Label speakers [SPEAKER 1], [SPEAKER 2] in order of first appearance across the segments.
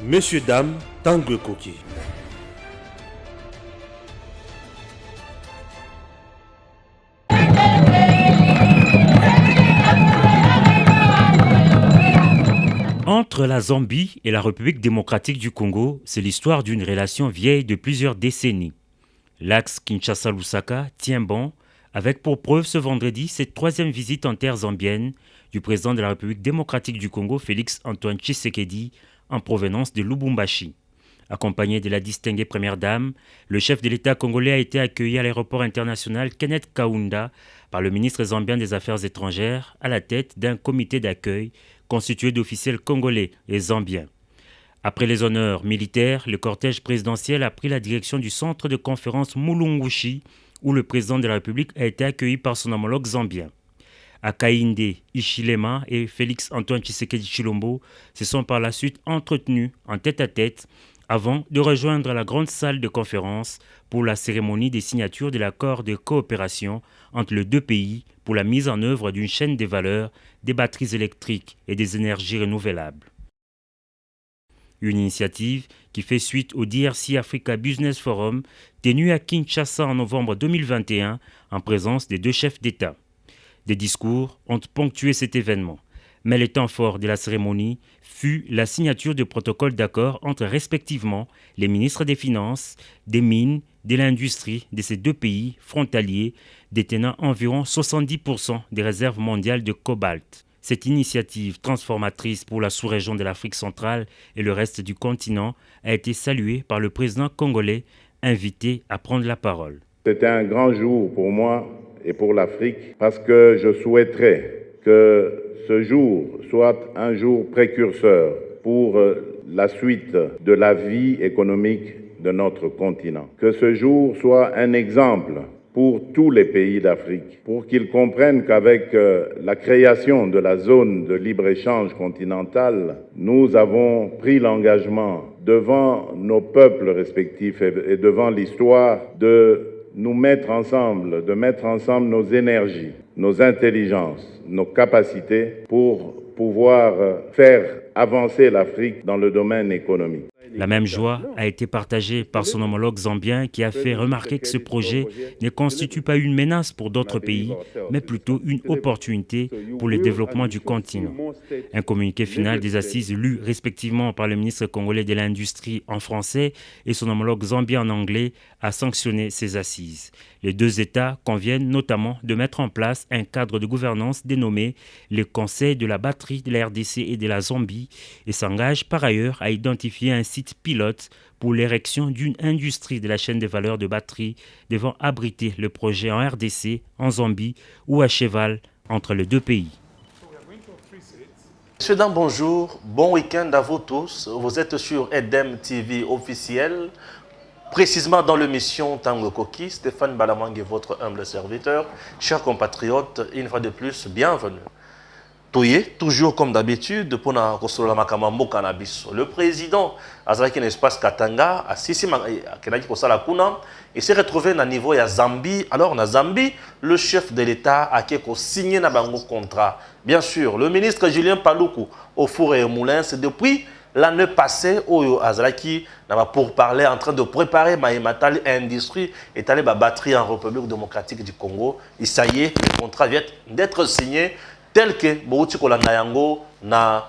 [SPEAKER 1] Messieurs, dames, Tanguy Koki.
[SPEAKER 2] Entre la Zambie et la République démocratique du Congo, c'est l'histoire d'une relation vieille de plusieurs décennies. L'axe Kinshasa-Lusaka tient bon, avec pour preuve ce vendredi cette troisième visite en terre zambienne du président de la République démocratique du Congo, Félix-Antoine Tshisekedi, en provenance de Lubumbashi. Accompagné de la distinguée première dame, le chef de l'État congolais a été accueilli à l'aéroport international Kenneth Kaunda par le ministre zambien des Affaires étrangères à la tête d'un comité d'accueil constitué d'officiels congolais et zambiens. Après les honneurs militaires, le cortège présidentiel a pris la direction du centre de conférence Mulungushi où le président de la République a été accueilli par son homologue zambien. Hakainde Hichilema et Félix-Antoine Tshisekedi Tshilombo se sont par la suite entretenus en tête-à-tête avant de rejoindre la grande salle de conférence pour la cérémonie des signatures de l'accord de coopération entre les deux pays pour la mise en œuvre d'une chaîne de valeur des batteries électriques et des énergies renouvelables. Une initiative qui fait suite au DRC Africa Business Forum tenu à Kinshasa en novembre 2021 en présence des deux chefs d'État. Des discours ont ponctué cet événement, mais le temps fort de la cérémonie fut la signature de protocoles d'accord entre respectivement les ministres des Finances, des Mines, de l'Industrie de ces deux pays frontaliers détenant environ 70% des réserves mondiales de cobalt. Cette initiative transformatrice pour la sous-région de l'Afrique centrale et le reste du continent a été saluée par le président congolais, invité à prendre la parole.
[SPEAKER 3] C'était un grand jour pour moi et pour l'Afrique parce que je souhaiterais que ce jour soit un jour précurseur pour la suite de la vie économique de notre continent. Que ce jour soit un exemple pour tous les pays d'Afrique, pour qu'ils comprennent qu'avec la création de la zone de libre-échange continentale, nous avons pris l'engagement devant nos peuples respectifs et devant l'histoire de nous mettre ensemble, de mettre ensemble nos énergies, nos intelligences, nos capacités pour pouvoir faire avancer l'Afrique dans le domaine économique.
[SPEAKER 2] La même joie a été partagée par son homologue zambien qui a fait remarquer que ce projet ne constitue pas une menace pour d'autres pays, mais plutôt une opportunité pour le développement du continent. Un communiqué final des assises lu respectivement par le ministre congolais de l'Industrie en français et son homologue zambien en anglais a sanctionné ces assises. Les deux États conviennent notamment de mettre en place un cadre de gouvernance dénommé le Conseil de la batterie de la RDC et de la Zambie et s'engagent par ailleurs à identifier un site pilote pour l'érection d'une industrie de la chaîne de valeur de batterie devant abriter le projet en RDC, en Zambie ou à cheval entre les deux pays.
[SPEAKER 4] Monsieur Dan, bonjour, bon week-end à vous tous. Vous êtes sur EDEM TV officiel, précisément dans l'émission Tanguy Koki. Stéphane Balamang est votre humble serviteur. Chers compatriotes, une fois de plus, bienvenue. Toye, toujours comme d'habitude, pour la Makamambo Cannabis. Le président Azalaki Nespace Katanga, à Sisi Kenaki Kosala Kuna, il s'est retrouvé à niveau de Zambie. Alors, dans Zambie, le chef de l'État a signé un contrat. Bien sûr, le ministre Julien Paluku, au four et au moulin, c'est depuis l'année passée, où Azalaki pour parler en train de préparer Maïmatali Industrie et la batterie en République démocratique du Congo. Et ça y est, le contrat vient d'être signé. Tel que Bouti Kolanda Yango na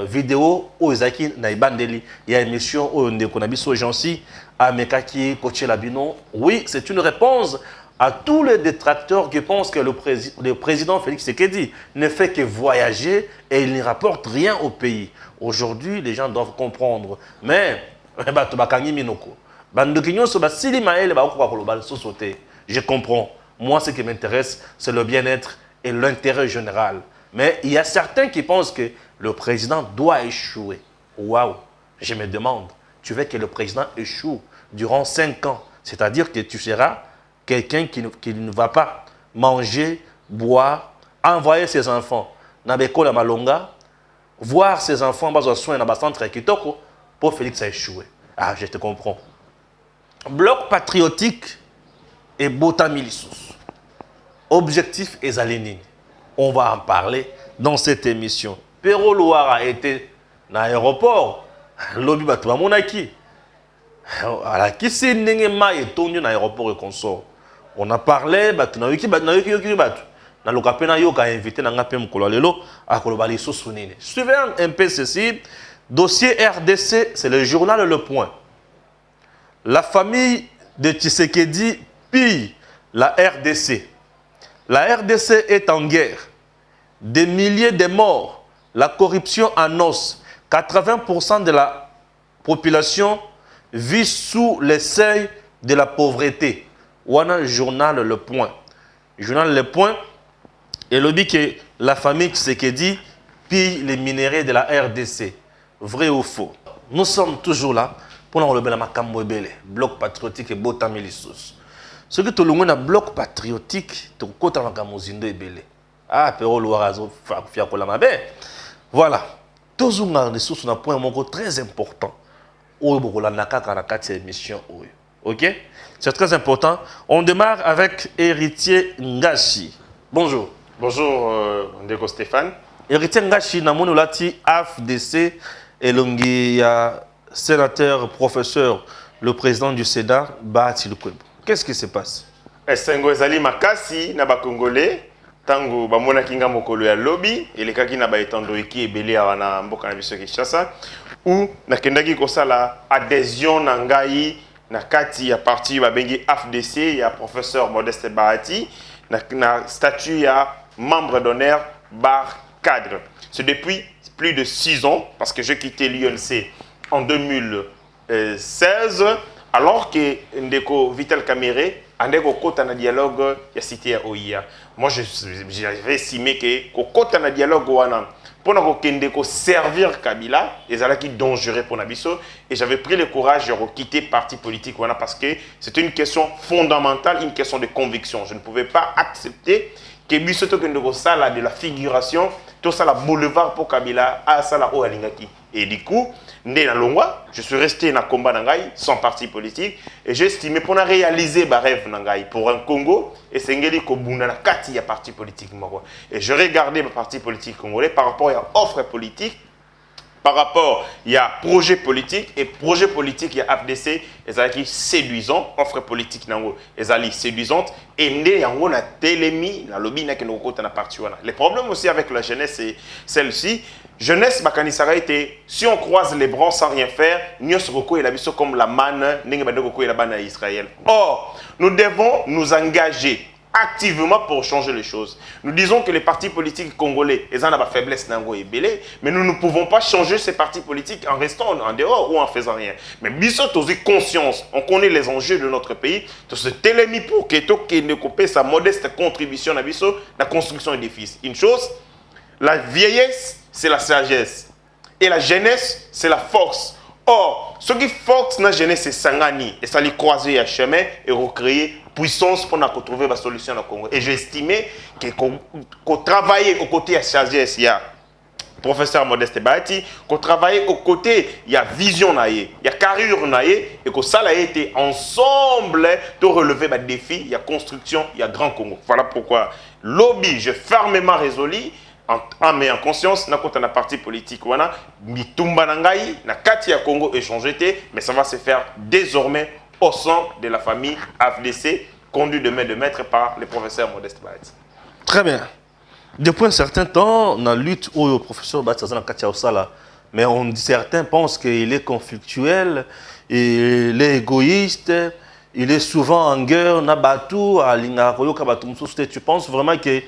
[SPEAKER 4] vidéo où Izaki na ibandeli il y a une émission où on Konabiso Jansi à Mekaki Koché Labino. Oui, c'est une réponse à tous les détracteurs qui pensent que le président Félix Tshisekedi ne fait que voyager et il ne rapporte rien au pays. Aujourd'hui, les gens doivent comprendre. Mais je comprends. Moi, ce qui m'intéresse, c'est le bien-être et l'intérêt général. Mais il y a certains qui pensent que le président doit échouer. Waouh! Je me demande, tu veux que le président échoue durant 5 ans, c'est-à-dire que tu seras quelqu'un qui ne va pas manger, boire, envoyer ses enfants dans l'école à Malonga, voir ses enfants dans un soin dans un centre Kitoko pour Félix a échoué. Ah, je te comprends. Bloc patriotique et Botamilissus. Objectif et Zalénine. On va en parler dans cette émission. Perrault Loire a été dans l'aéroport Lobby bato bamonaki. Alors qui c'est ndenge mai etondi na aéroport et consort. On a parlé bato na yoki bato na lokapena yo ka invité na ngape mukolo lelo akoloba lisusu nini. Suivez un peu ceci. Dossier RDC, c'est le journal Le Point. La famille de Tshisekedi pille la RDC. La RDC est en guerre. Des milliers de morts. La corruption en os. 80% de la population vit sous les seuils de la pauvreté. Wana journal Le Point. Journal Le Point. Et le dit que la famille Tshisekedi pille les minéraux de la RDC. Vrai ou faux? Nous sommes toujours là pour nous relever la makambo ebele. Bloc patriotique et Botami Lissus. Ce que tout le monde a bloc patriotique, tout le monde a makambo zindo ebele. Ah, pero loirazo fiakola mabe. Voilà. Tous les ressources ont un point très important. Ok? C'est très important. On démarre avec Héritier Ngashi. Bonjour.
[SPEAKER 5] Bonjour, Ndeko Stéphane.
[SPEAKER 4] Héritier Ngashi, namoni lati AFDC, elongi ya sénateur, professeur, le président du Sénat, Bahati Lukwebo. Qu'est-ce qui se passe?
[SPEAKER 5] Esengo ezali makasi na ba Congolais. Tango bamona kinga mokolo ya lobby elekaki na ba etando eki ebele ya na mboka na biso Kinshasa ou nakendaki kosala adhésion na ngai na kati ya parti babengi AFDC ya professeur Modeste Bahati na statut ya membre d'honneur bar cadre. C'est depuis plus de 6 ans parce que j'ai quitté l'UNC en 2016 alors que Ndeko Vital Kamere andeko kota na dialogue ya cité ya OIA. Moi j'avais estimé que kota na dialogue wana pona ko kende ko servir Kabila ezalaki dangereux pour Nabiso et j'avais pris le courage de quitter parti politique wana parce que c'était une question fondamentale, une question de conviction. Je ne pouvais pas accepter que biso to kende ko sala de la figuration tout ça la boulevard pour Kabila à sala o alingaki. Et du coup, Ndé na Longwa, je suis resté dans le combat Nangai, sans parti politique, et j'ai estimé pour réaliser ma rêve Nangai pour un Congo, et c'est Ngeli Kobuna na kati ya parti politique. Et je regardais ma parti politique congolais par rapport à offre politique, par rapport à projet politique, et projet politique, il y a AFDC, ils séduisant, offre politique nango, ils séduisante, et Ndé yango na télémi, na lobby na kenoko na parti wana. Le problème aussi avec la jeunesse, c'est celle-ci. Jeunesse Bakanisara était, si on croise les bras sans rien faire, nous sommes comme la manne, la Israël. Or, nous devons nous engager activement pour changer les choses. Nous disons que les partis politiques congolais, ils ont la faiblesse nango et belé, mais nous ne pouvons pas changer ces partis politiques en restant en dehors ou en faisant rien. Mais bisous aussi conscience, on connaît les enjeux de notre pays, tout ce télémi pour que tout qui ne coupe sa modeste contribution à bisous, la construction d'édifices. Une chose, la vieillesse, c'est la sagesse. Et la jeunesse, c'est la force. Or, ce qui force la jeunesse, c'est Sangani. Et ça lui croiser un chemin et recréer puissance pour trouver la solution dans le Congo. Et j'ai estimé qu'on travaillait aux côtés de la sagesse, il y a professeur Modeste Bahati, qu'on travaillait aux côtés, il y a vision, il y a carrure, et que ça a été ensemble de relever les défis, il y a construction, il y a grand Congo. Voilà pourquoi lobby, j'ai fermement résolu, en meilleure conscience, na kota na parti politique wana mitumba nangai na kati ya Congo échanger, mais ça va se faire désormais au sein de la famille AFDC conduit de main de maître par le professeur Modeste Bahati.
[SPEAKER 4] Très bien. Depuis un certain temps, on a lutte au professeur Bahati na kati ya osala, mais certains pensent qu'il est conflictuel, il est égoïste, il est souvent en guerre na batu alinga koyoka batu mususu. Tu penses vraiment que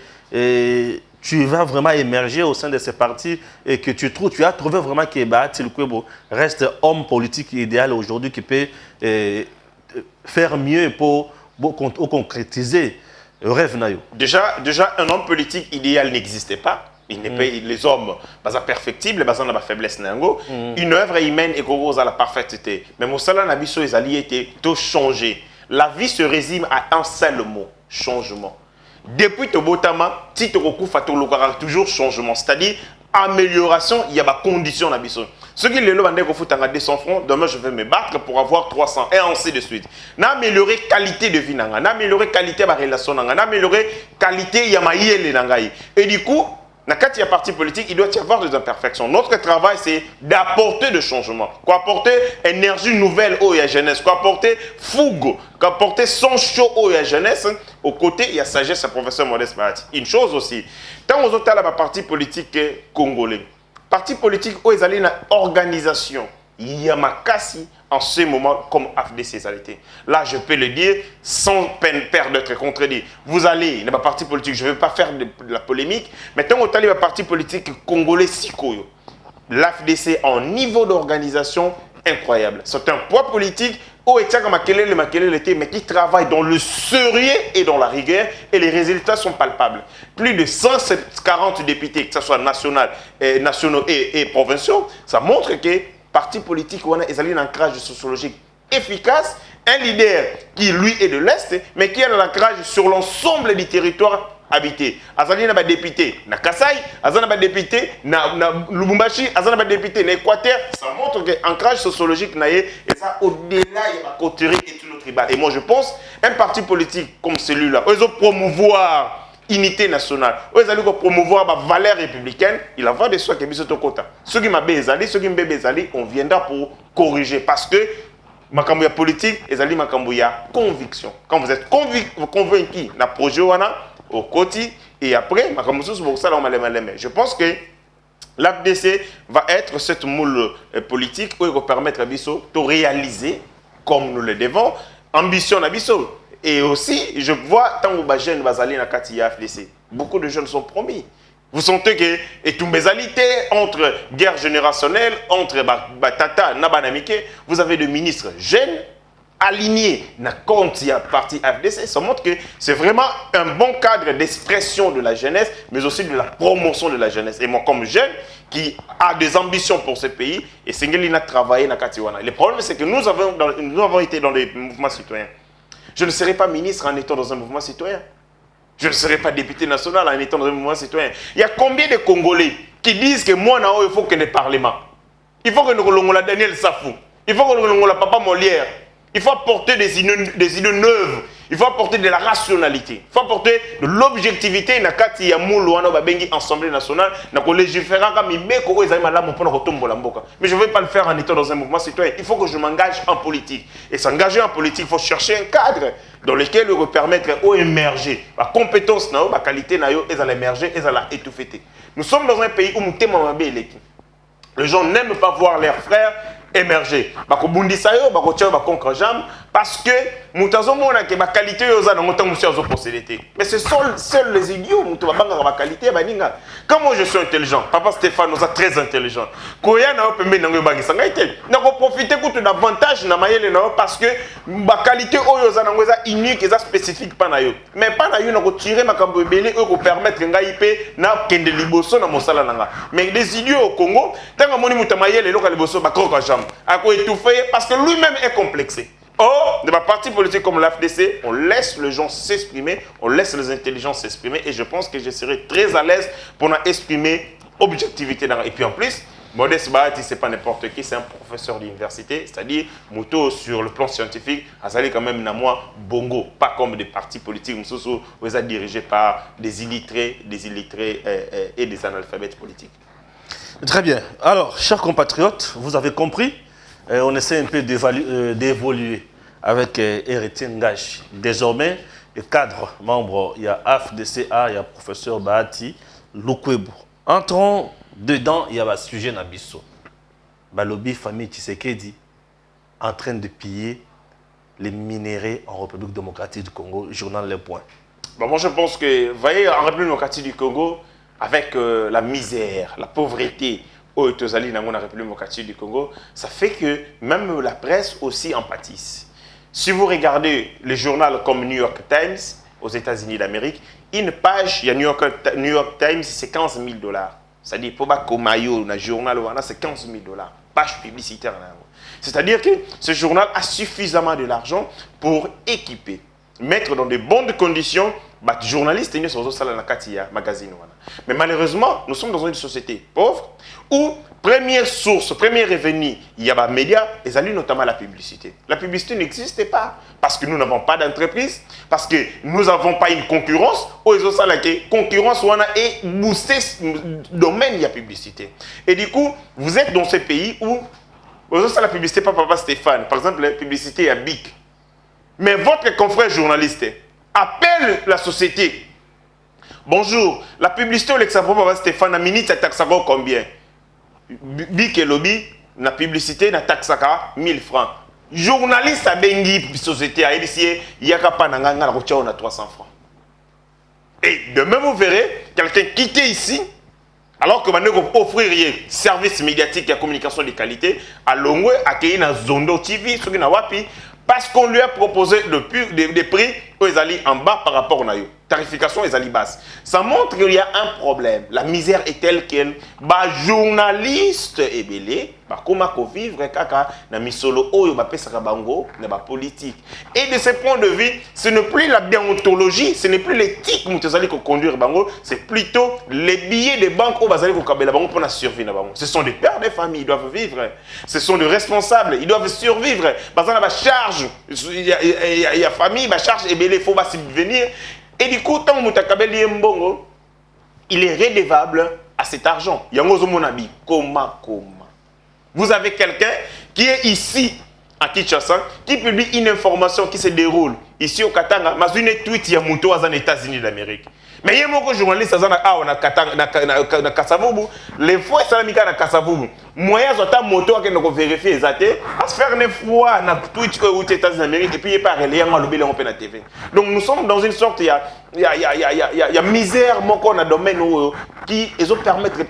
[SPEAKER 4] tu vas vraiment émerger au sein de ces partis et que tu as trouvé vraiment que Bahati Lukwebo reste homme politique idéal aujourd'hui qui peut faire mieux pour concrétiser le rêve nayo.
[SPEAKER 5] Déjà, un homme politique idéal n'existait pas. Les hommes, sont perfectibles, ils ont la faiblesse. Une œuvre humaine est à la parfaiteté. Mais Moussala Nabiso, ils allaient été tout changé. La vie se résume à un seul mot, changement. Depuis Tobotama, Titokoku Fatolokara, toujours changement. C'est-à-dire, amélioration, il y a des conditions. Ceux qui le vendent au foot à 200 francs, demain je vais me battre pour avoir 300 et ainsi de suite. N'améliorer qualité de vie, n'améliorer qualité de la relation, n'améliorer qualité de la. Et du coup, Quand il y a parti politique, il doit y avoir des imperfections. Notre travail, c'est d'apporter des changements, apporter énergie nouvelle à la jeunesse, apporter fougue, apporter son chaud à la jeunesse. Au côté, il y a sagesse à professeur Modeste Bahati. Une chose aussi, tant aux autres, la parti politique congolais, parti politique où ils allaient une organisation, il y a ma cassi en ce moment comme AFDC. Là, je peux le dire sans peine peur d'être contredit. Vous allez, dans ma parti politique, je ne vais pas faire de la polémique, mais tant que le parti politique congolais Sikoyo, l'AFDC en niveau d'organisation incroyable. C'est un poids politique où mais qui travaille dans le sérieux et dans la rigueur, et les résultats sont palpables. Plus de 140 députés, que ce soit nationaux et provinciaux, ça montre que parti politique, ils ont un ancrage sociologique efficace, un leader qui, lui, est de l'Est, mais qui a un ancrage sur l'ensemble du territoire habité. Azali n'a pas député na Kasaï, Azali n'a pas député na Lubumbashi, Azali n'a pas député na Équateur. Ça montre que l'ancrage sociologique n'a et ça au-delà il y a la coterie et tout le tribal. Et moi je pense, un parti politique comme celui-là, ils ont promouvoir unité nationale, ils ont promouvoir la valeur républicaine, il a va de soi que biso to kota. Ceux qui m'a bezali, ceux qui m'ont bezali, on viendra pour corriger parce que makambo politique, ils ont makambo ya conviction. Quand vous êtes convaincu na projet wana au côté et après, je pense que l'AFDC va être cette moule politique où il va permettre à Bissau de réaliser, comme nous le devons, ambition à Bissau. Et aussi, je vois tant que les jeunes vont aller dans la AFDC. Beaucoup de jeunes sont promis. Vous sentez que et tout mbezalité entre guerre générationnelle, entre Tata, Nabanamike, vous avez des ministres jeunes, aligné dans compte il y a parti FDC, ça montre que c'est vraiment un bon cadre d'expression de la jeunesse, mais aussi de la promotion de la jeunesse. Et moi, comme jeune qui a des ambitions pour ce pays, et Sengeli a travaillé dans Katiwana. Le problème, c'est que nous avons été dans les mouvements citoyens. Je ne serai pas ministre en étant dans un mouvement citoyen. Je ne serai pas député national en étant dans un mouvement citoyen. Il y a combien de Congolais qui disent que moi, il faut que le Parlement, il faut que nous ayons la Daniel Safou, il faut que nous ayons la Papa Molière. Il faut apporter des idées neuves. Il faut apporter de la rationalité. Il faut apporter de l'objectivité. Mais je ne vais pas le faire en étant dans un mouvement citoyen. Il faut que je m'engage en politique. Et s'engager en politique, il faut chercher un cadre dans lequel il va permettre d'émerger. La compétence, la qualité, ils vont émerger, ils vont étouffer. Nous sommes dans un pays où nous sommes. Les gens n'aiment pas voir leurs frères émerger. Parce que nous avons la qualité mais ce sont seuls les idiots qui ont la qualité. Quand moi je suis intelligent, Papa Stéphane nous a très intelligent. Nous avons profité de l'avantage parce que la qualité est unique et spécifique. Mais pas de tirer ma cambouébélé pour permettre mais les idiots au Congo, tant que parce que lui-même est complexé. Or, dans ma partie politique comme l'AFDC, on laisse les gens s'exprimer, on laisse les intelligences s'exprimer, et je pense que je serai très à l'aise pour exprimer objectivité. Et puis en plus, Modeste Bahati, ce n'est pas n'importe qui, c'est un professeur d'université, c'est-à-dire, Mouto, sur le plan scientifique, a sali quand même moi bongo, pas comme des partis politiques, où ils sont dirigés par des illettrés et des analphabètes politiques.
[SPEAKER 4] Très bien. Alors, chers compatriotes, vous avez compris, on essaie un peu d'évoluer avec Héritier Ngash. Désormais, le cadre membre, il y a AFDCA, il y a professeur Bahati, Lukwebo. Entrons dedans, il y a un sujet Nabiso. Balobi, famille Tshisekedi, en train de piller les minéraux en République démocratique du Congo, journal Les Points.
[SPEAKER 5] Bon, moi, je pense que, vous voyez, en République démocratique du Congo, avec la misère, la pauvreté, dans la République démocratique du Congo, ça fait que même la presse aussi en pâtisse. Si vous regardez les journaux comme New York Times aux États-Unis d'Amérique, une page, il y a New York Times, c'est $15,000. C'est-à-dire, pour Komayo, dans le journal, c'est $15,000. Page publicitaire. C'est-à-dire que ce journal a suffisamment de l'argent pour équiper, mettre dans de bonnes conditions les journalistes qui sont dans magazine. Mais malheureusement, nous sommes dans une société pauvre où première source, premier revenu, il y a des médias, et notamment la publicité. La publicité n'existe pas parce que nous n'avons pas d'entreprise, parce que nous n'avons pas une concurrence, ou ils ont ça la concurrence et booster le domaine de la publicité. Et du coup, vous êtes dans ce pays où vous avez ça la publicité, pas Papa Stéphane, par exemple, la publicité à BIC. Mais votre confrère journaliste appelle la société. Bonjour, la publicité au Luxembourg, Papa Stéphane, à minute, ça taxe combien? Bik et lobby, la publicité, na taxe 1000 francs. Journaliste à Bengi, société à Elisier, il y a pas na 300 francs. Et demain, vous verrez quelqu'un quitter ici, alors que vous offrir service médiatique et communication de qualité, à Longwe, accueillir dans Zondo TV, sur Wapi, parce qu'on lui a proposé des prix en bas par rapport à eux. Tarification est basse. Ça montre qu'il y a un problème. La misère est telle qu'elle. Journaliste et belé, comment vivre kaka na misolo oyo ba pesa bango na ba politique. Et de ce point de vue, ce n'est plus la déontologie, ce n'est plus l'éthique que conduire bango, c'est plutôt les billets de banque au bazali ko kabela bango pour la survie na bango. Ce sont des pères de famille, ils doivent vivre. Ce sont des responsables, ils doivent survivre. Parce que la charge, il y a famille, la charge et belé faut pas subvenir. Et du coup, tant que il est redevable à cet argent. Vous avez quelqu'un qui est ici, à Kinshasa, qui publie une information qui se déroule ici au Katanga, mais une tweet, il y a Mouto aux États-Unis d'Amérique. Mais il y a beaucoup de journalistes à Kassavoubou, les fois, ça n'a pas Kassavoubou. Moi, j'ai moto qui ne vérifier les athées, à se faire une fois dans Twitch aux États-Unis d'Amérique, et puis il n'y a pas relié à la TV. Donc nous sommes dans une sorte, il y a misère, mon domaine qui ils ont permettre de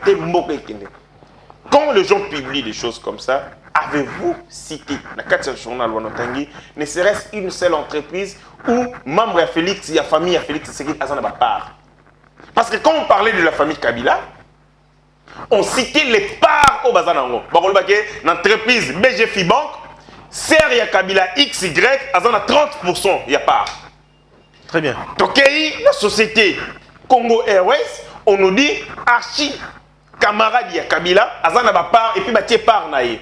[SPEAKER 5] quand les gens publient des choses comme ça, avez-vous cité la 4 journal Wanotangi, ne serait-ce une seule entreprise où membre de Félix, il y a famille à Félix, c'est qui a sa part? Parce que quand on parlait de la famille Kabila, on citait les parts au Bazanango. L'entreprise BGFI Bank, sert ya Kabila XY, a 30%, il y a part.
[SPEAKER 4] Très bien.
[SPEAKER 5] Donc, la société Congo Airways, on nous dit archi camarade ya Kabila, a part et puis il part naïe.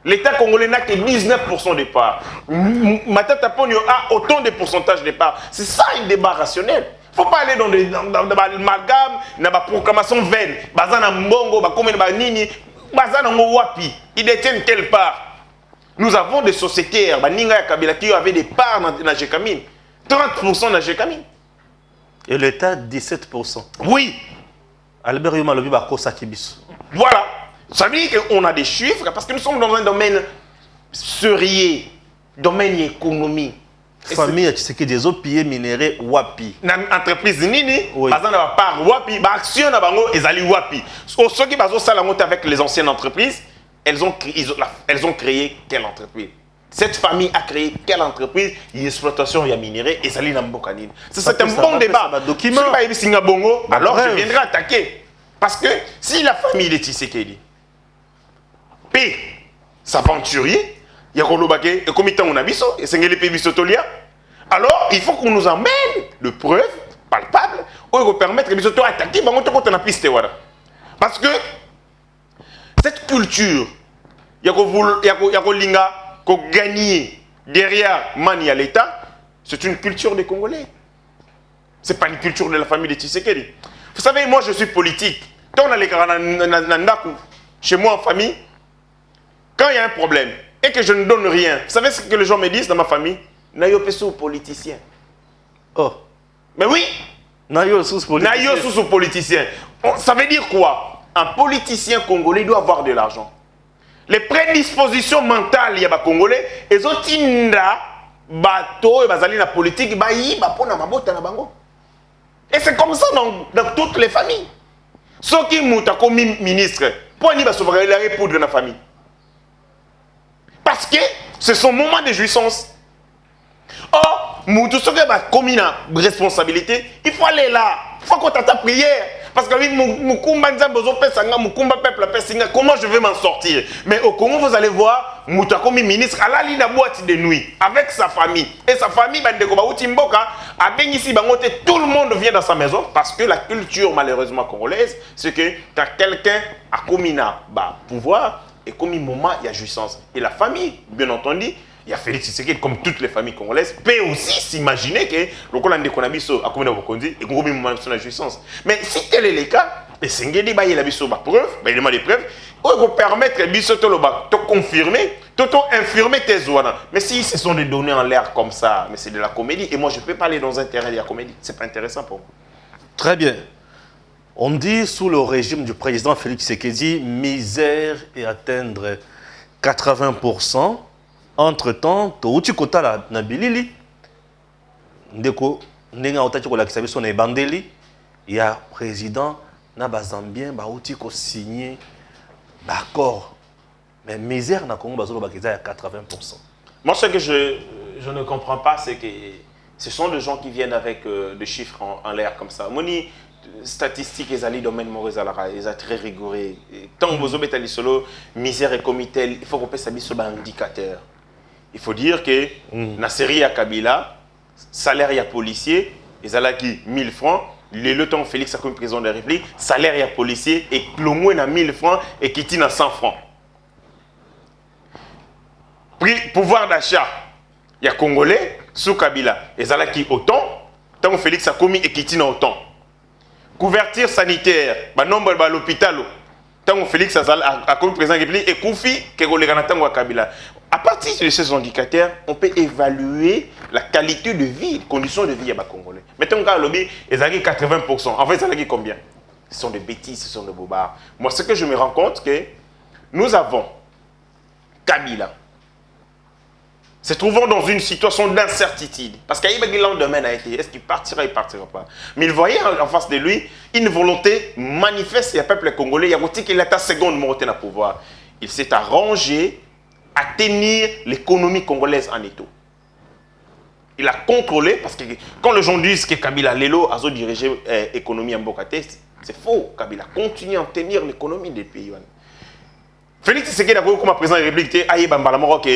[SPEAKER 5] L'État congolais n'a que 19% de parts. Matata Pogno a autant de pourcentage de parts. C'est ça un débat rationnel. Il ne faut pas aller dans l'amalgame, dans la proclamation vaine. Bazana Mbongo, Nini, Bazana Wapi. Ils détiennent quelle part? Nous avons des sociétaires, Ninga Kabila, qui avaient des parts dans la Gécamine. 30% dans la Gécamine.
[SPEAKER 4] Et l'État, 17%.
[SPEAKER 5] Oui.
[SPEAKER 4] Albert Yomalobi Bako Sakibis.
[SPEAKER 5] Voilà. Ça veut dire qu'on a des chiffres parce que nous sommes dans un domaine sérieux, domaine économie.
[SPEAKER 4] Famille, tu sais que des autres pays minéraux Wapi.
[SPEAKER 5] Entreprise Nini, par exemple, par Wapi, action na bango ezali Wapi. Ceux qui baso salamote avec les anciennes entreprises, elles ont créé quelle entreprise? Cette famille a créé quelle entreprise? L'exploitation de minéraux et Zali Nambokanine. C'est un bon débat. Si je ne alors je viendrai attaquer. Parce que si la famille de Tshisekedi P, s'aventurier, il y a Kolobake, et comme il on a biso, et c'est les pays Tolia, alors il faut qu'on nous emmène de preuves palpables, où il faut permettre que les attaquer, on a piste. Parce que cette culture, il y a Linga, qu'on gagne derrière Mani à l'État, c'est une culture des Congolais. Ce n'est pas une culture de la famille de Tshisekedi. Vous savez, moi je suis politique. Quand on a les Nandaku, chez moi en famille, quand il y a un problème et que je ne donne rien, vous savez ce que les gens me disent dans ma famille? Nayo peso politicien.
[SPEAKER 4] Oh.
[SPEAKER 5] Mais oui.
[SPEAKER 4] Nayo sous politicien.
[SPEAKER 5] Nayo sous politicien. Ça veut dire quoi? Un politicien congolais doit avoir de l'argent. Les prédispositions mentales, il y a des Congolais, et ils ont tinda, bateau, et bazali la politique, bayi, bapona mabota na bango. Et c'est comme ça dans toutes les familles. Ceux qui sont comme ministre, pour n'y sauver la poudre dans la famille. Parce que c'est son moment de jouissance. Or, tout ce qui est comme une responsabilité, il faut aller là. Il faut qu'on t'attende prière. Parce que oui, Mukumba Nzambe Zopesanga, Mukumba peuple Pesinga, comment je vais m'en sortir? Mais au Congo, vous allez voir, Moutakomi ministre, à la ligne de boîte de nuit, avec sa famille. Et sa famille, tout le monde vient dans sa maison, parce que la culture, malheureusement, congolaise, c'est que quand quelqu'un a commis pouvoir, et comme un moment, il y a jouissance. Et la famille, bien entendu, il y a Félix Tshisekedi, comme toutes les familles congolaises, peut aussi s'imaginer que le Colande Konabiso a commis et qu'on a moment de jouissance. Mais si tel est le cas, et Sengedi, il y a des preuves, il demande des preuves, il faut permettre de confirmer, de infirmer tes zones. Mais si ce sont des données en l'air comme ça, mais c'est de la comédie, et moi je peux pas aller dans un terrain de la comédie, c'est pas intéressant pour moi.
[SPEAKER 4] Très bien. On dit sous le régime du président Félix Tshisekedi, misère et atteindre 80%. Entre-temps, Touti Kotala Nabilili, Ndeko, Nenga Otati Kolakisabis son Ebandeli, il y a président Nabazambien, Baouti ko signé d'accord. Mais misère na Congo Bazolo Bakiza à 80%.
[SPEAKER 5] Moi, ce que je ne comprends pas, c'est que ce sont des gens qui viennent avec des chiffres en l'air comme ça. Moni, statistiques et ali domaine mauvais à la ils sont très rigoureux. Tant que vous êtes allé solo misère et comité, il faut qu'on puisse sur un indicateur. Il faut dire que na série à Kabila, salaire à policier, ils ont qui 1000 francs. Le temps Félix a comme président de la République, salaire à policier et le moins à 1000 francs et qui tient à 100 francs. Prix pouvoir d'achat, il y a Congolais sous Kabila, ils ont qui autant, tant Félix a commis et qui tient autant. Couverture sanitaire, nombre de l'hôpital, tant Félix a comme président de la République et Koufi, qui est Kabila. À partir de ces indicateurs, on peut évaluer la qualité de vie, les conditions de vie à Congolais. Mettons qu'à lobby, ils ont 80%. En fait, ils ont combien? Ce sont des bêtises, ce sont des bobards. Moi, ce que je me rends compte, que nous avons Kabila se trouvant dans une situation d'incertitude. Parce qu'il y a un lendemain a été, est-ce qu'il partira, il ne partira pas. Mais il voyait en face de lui une volonté manifeste du peuple congolais. Il y a dit qu'il est à seconde montée dans le pouvoir. Il s'est arrangé à tenir l'économie congolaise en étau. Il a contrôlé, parce que quand les gens disent que Kabila Lelo a dirigé l'économie en Bokate, c'est faux. Kabila continue à tenir l'économie des pays. Félix Tshisekedi a dit comme président de la République, Aïe Bambala Maroc,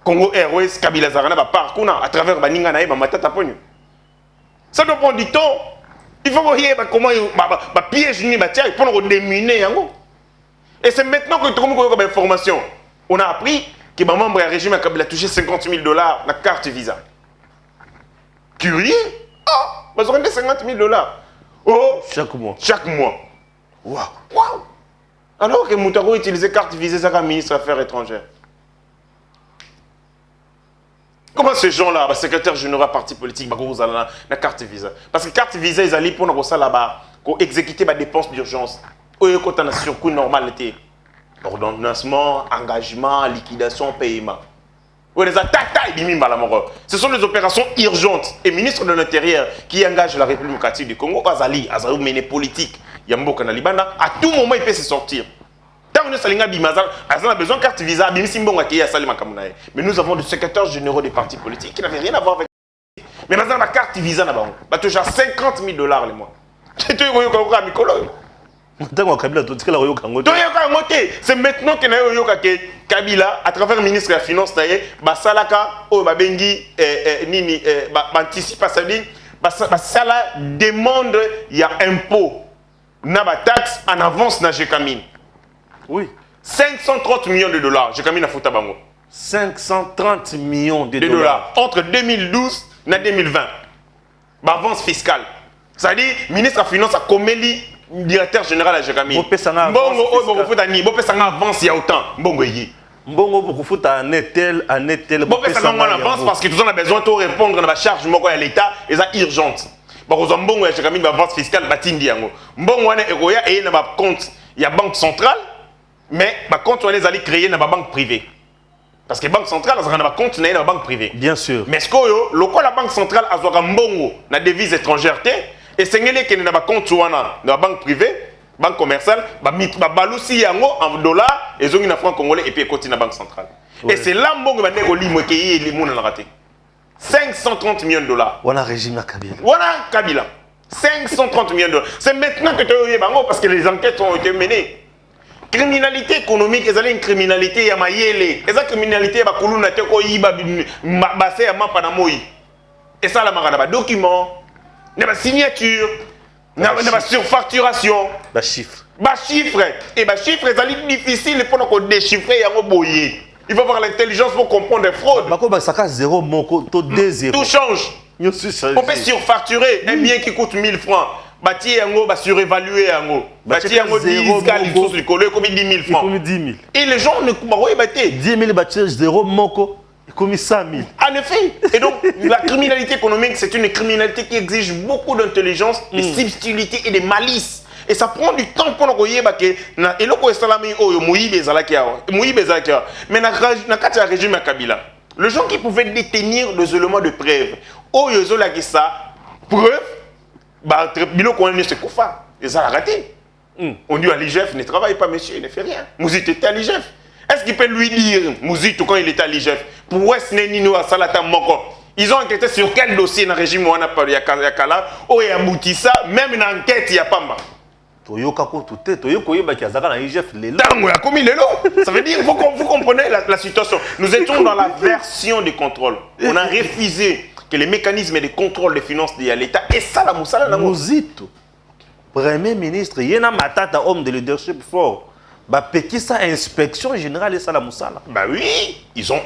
[SPEAKER 5] Congo Airways, Kabila Zarana, parcours à travers Baninga Naï, Matata Pogno. Ça doit prendre du temps. Il faut voir comment il piège ni il faut déminer. Et c'est maintenant que tout le monde a une information. On a appris que mon membre du régime a touché $50 000 la carte Visa. Curieux? Ah, vous avez $50 000. Oh,
[SPEAKER 4] chaque mois.
[SPEAKER 5] Chaque mois. Waouh. Wow. Alors que Moutaro utilisait carte Visa, ça comme ministre des Affaires étrangères. Comment ces gens-là, secrétaire général parti politique, ils ont la carte Visa? Parce que carte Visa, ils allaient pour ça là-bas, pour exécuter les dépenses d'urgence. Eux, quand on a surcoût normal, ordonnancement, engagement, liquidation, paiement. Ce sont des opérations urgentes. Et le ministre de l'Intérieur qui engage la République démocratique du Congo, Azali mené politique, Yambo Kanalibanda, à tout moment il peut se sortir. Tant que nous avons besoin de carte Visa, mais nous avons des secrétaires généraux des partis politiques qui n'avaient rien à voir avec. Mais nous avons la carte Visa, nous avons toujours $50 000 le mois. C'est maintenant que Kabila, à travers le ministre de la Finance, Basalaka, Babengi, Nini, Anticipa, Basala demande, il y a impôt, Naba taxe en avance na Jekamine.
[SPEAKER 4] Oui.
[SPEAKER 5] 530 millions de dollars, Jekamine a foutu bango.
[SPEAKER 4] 530 millions de dollars.
[SPEAKER 5] Entre 2012 et 2020. Avance fiscale. C'est-à-dire, le ministre de la Finance a commis directeur général à Jekamine. Bongo, avance, il y a autant. Bongo,
[SPEAKER 4] Bongo, beaucoup faut un tel.
[SPEAKER 5] Avance parce que tout le monde a besoin de répondre à la charge à l'État, et c'est urgente. Bongo, Jekamine, avance fiscale, batindi yango. Bongo, il y a un compte, il y a banque centrale, mais compte, on les a créé dans la banque privée. Parce que la banque centrale, elle a un compte dans la banque privée.
[SPEAKER 4] Bien sûr.
[SPEAKER 5] Mais ce que la banque centrale a un bongo, la devise étrangère, et c'est que nous avons un compte dans la banque privée, banque commerciale, balousi en dollars, et ils ont un franc congolais, et puis ils continuent dans la banque centrale. Oui. Et c'est là que les gens ont raté. 530 millions de dollars.
[SPEAKER 4] On a régime à Kabila.
[SPEAKER 5] On a Kabila. 530 millions de dollars. C'est maintenant que tu as eu parce que les enquêtes ont été menées. Criminalité économique, ils ont une criminalité ya mayele. Eza criminalité ba kuluna te ko yiba basé ya mapa na moyi. Et ça la marana ba document, na ba signature, na ba surfacturation,
[SPEAKER 4] Bah chiffre.
[SPEAKER 5] ba chiffre et ba chiffre c'est difficile pour qu'on déchiffrer yango boyer. Il faut avoir l'intelligence pour comprendre les fraudes.
[SPEAKER 4] Bako ba saka 0 moko to 2 0.
[SPEAKER 5] Tout change. On peut surfacturer un bien qui coûte 1000 francs. Bâti yango ba surévaluer yango. Bâti yango 10 gal sous le collé comme 10 000 francs.
[SPEAKER 4] Comme 10 000.
[SPEAKER 5] Et les gens ne ba oui bâti
[SPEAKER 4] 10 000 bâti 0 moko comme 100 000.
[SPEAKER 5] En effet. Et donc la criminalité économique c'est une criminalité qui exige beaucoup d'intelligence, de subtilité et de malice. Et ça prend du temps pour nous yeba que na eloko esalami oyo muyibe zalaki awa. Muyibe zalaki awa. Mais na kati ya régime ya Kabila, les gens qui pouvaient détenir des éléments de preuve, oyo zolaki ça, preuve, bah biloko on ne se koufa. Et ça l'a raté. On dit à l'IGF ne travaille pas monsieur, il ne fait rien. Mouzit était à l'IGF. Est-ce qu'il peut lui dire Mouzit quand il était à l'IGF pour West Nenino à Salata Moko? Ils ont enquêté sur quel dossier dans le régime où on a parlé à Kala, où il aboutit ça, même une enquête il y a pas mal.
[SPEAKER 4] Toyoka ko tout toyoko yeba ki azaka na IGF lelo.
[SPEAKER 5] Ça veut dire que vous comprenez la situation. Nous étions dans la version de contrôle. On a refusé que les mécanismes de contrôle des finances de l'État et ça la moussala la
[SPEAKER 4] Mouzito. Premier ministre, yena matata homme de leadership fort. Bah pekisa inspection générale et ça la moussala.
[SPEAKER 5] Bah oui, ils ont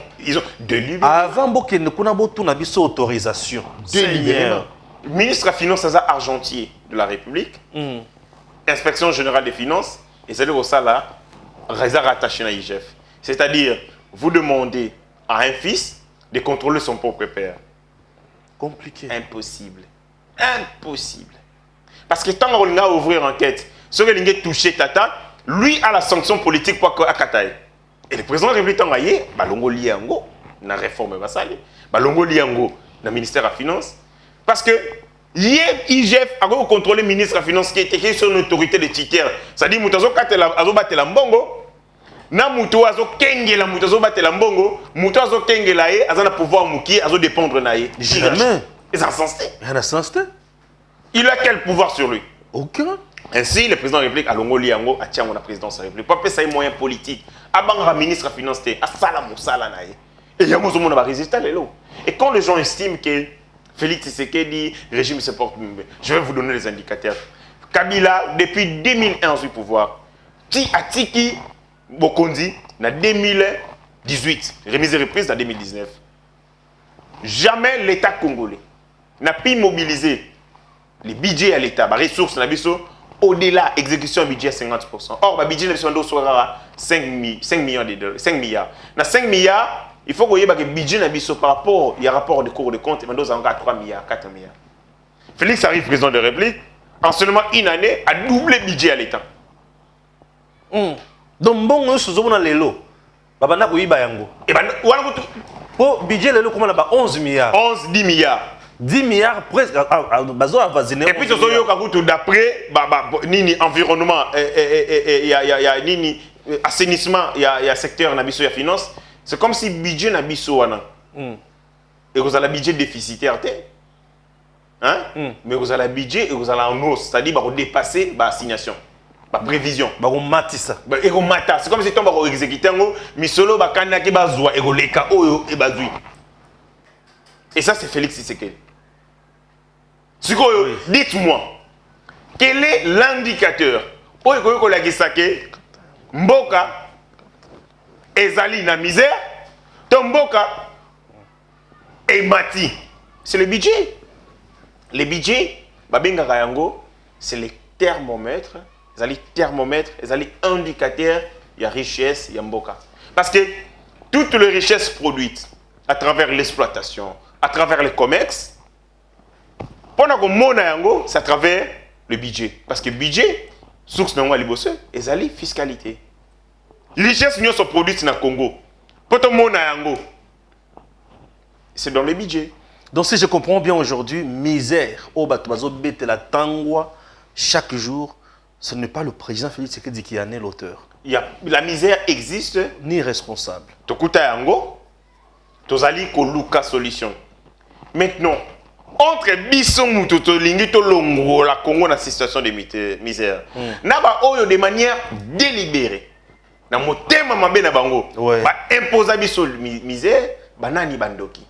[SPEAKER 5] délibéré.
[SPEAKER 4] Avant bokende kuna botu na biso autorisation.
[SPEAKER 5] Délibérément. Ministre des Finances Argentier de la République. Inspection générale des finances, et c'est le ça là, rattaché à l'IGF. C'est-à-dire, vous demandez à un fils de contrôler son propre père.
[SPEAKER 4] Compliqué.
[SPEAKER 5] Impossible. Impossible. Parce que tant qu'on a ouvert enquête, ce que l'on a touché Tata, lui a la sanction politique pour Akataï. Et le président de la République a dit, Balongo Liango, la réforme va salir. Balongo Liango, le ministère des Finances. Parce que IGF a contrôlé le ministre de la Finance qui était sur une autorité de tiers. C'est-à-dire que Moutazo Batela Mbongo, na Moutou Azo Kengela Moutazo Batela Mbongo, Moutazo Kengela et Azana pouvoir Mouki, Azo dépendre naïe.
[SPEAKER 4] Jamais.
[SPEAKER 5] Et ça sensé. Il a quel pouvoir sur lui?
[SPEAKER 4] Aucun.
[SPEAKER 5] Ainsi, le président de la République a longo liango a tient la présidence de la République. Pas ça moyen politique. Abanga ministre de la Finance a sala moussala naïe. Et il y a mon va résister là. Et quand les gens estiment que Félix Tshisekedi, régime se porte mieux. Je vais vous donner les indicateurs. Kabila, depuis 2001 au pouvoir, Atiki Bokondi, en 2018, remise et reprise en 2019. Jamais l'État congolais n'a pu mobiliser les budgets à l'État, les ressources, au-delà, exécution budget 50%. Or, le budget de 5 millions de dollars. 5 milliards. Dans 5 milliards, il faut que le budget par rapport au rapport de cours de compte, il y a 3 milliards, 4 milliards. Félix arrive président de la République, en seulement une année, a doublé le budget à l'État.
[SPEAKER 4] Donc, bon, je suis dans les lots. Babana Kouiba Yango.
[SPEAKER 5] Et bien,
[SPEAKER 4] pour budget, le comment là-bas 11 milliards.
[SPEAKER 5] 10 milliards.
[SPEAKER 4] 10 milliards presque.
[SPEAKER 5] Et puis, d'après Nini environnement, il y a Nini assainissement, il y a secteur Nabiso, il y a finance. C'est comme si le budget Nabiso, et vous avez un budget déficitaire. Hein? Mais vous avez un budget et vous avez en hausse, c'est-à-dire que vous dépassez la assignation, la prévision. C'est comme si vous avez exécuté, mais solo bakana ki bazwa et vous leka oyo et bazui. Et ça c'est Félix Tshisekedi. Dites-moi, quel est l'indicateur oyo ko la gisake mboka ezali na misère, ton mboka est bâti. C'est le budget. Les budgets, Babenga Yango, c'est les thermomètres, les indicateurs, il y a richesse, il y a mboka. Parce que toutes les richesses produites à travers l'exploitation, à travers le commerce, pendant que mon Yango, c'est à travers le budget. Parce que le budget, source de libosse, c'est la fiscalité. Les richesses sont produites dans le Congo. Pendant que mon Yango, c'est dans le budget.
[SPEAKER 4] Donc si je comprends bien aujourd'hui, misère, au Batubazo bete la tangwa, chaque jour, ce n'est pas le président Félix Tshisekedi qui en est l'auteur.
[SPEAKER 5] La misère existe.
[SPEAKER 4] Ni responsable.
[SPEAKER 5] Tokuta yango, tozali ko luka solution. Maintenant, entre biso mutu tolingi tolongo la Congo na situation de misère. Na ba oyo de manière délibérée. Na motema mabe na bango. Ba imposer biso misère, banani bandoki.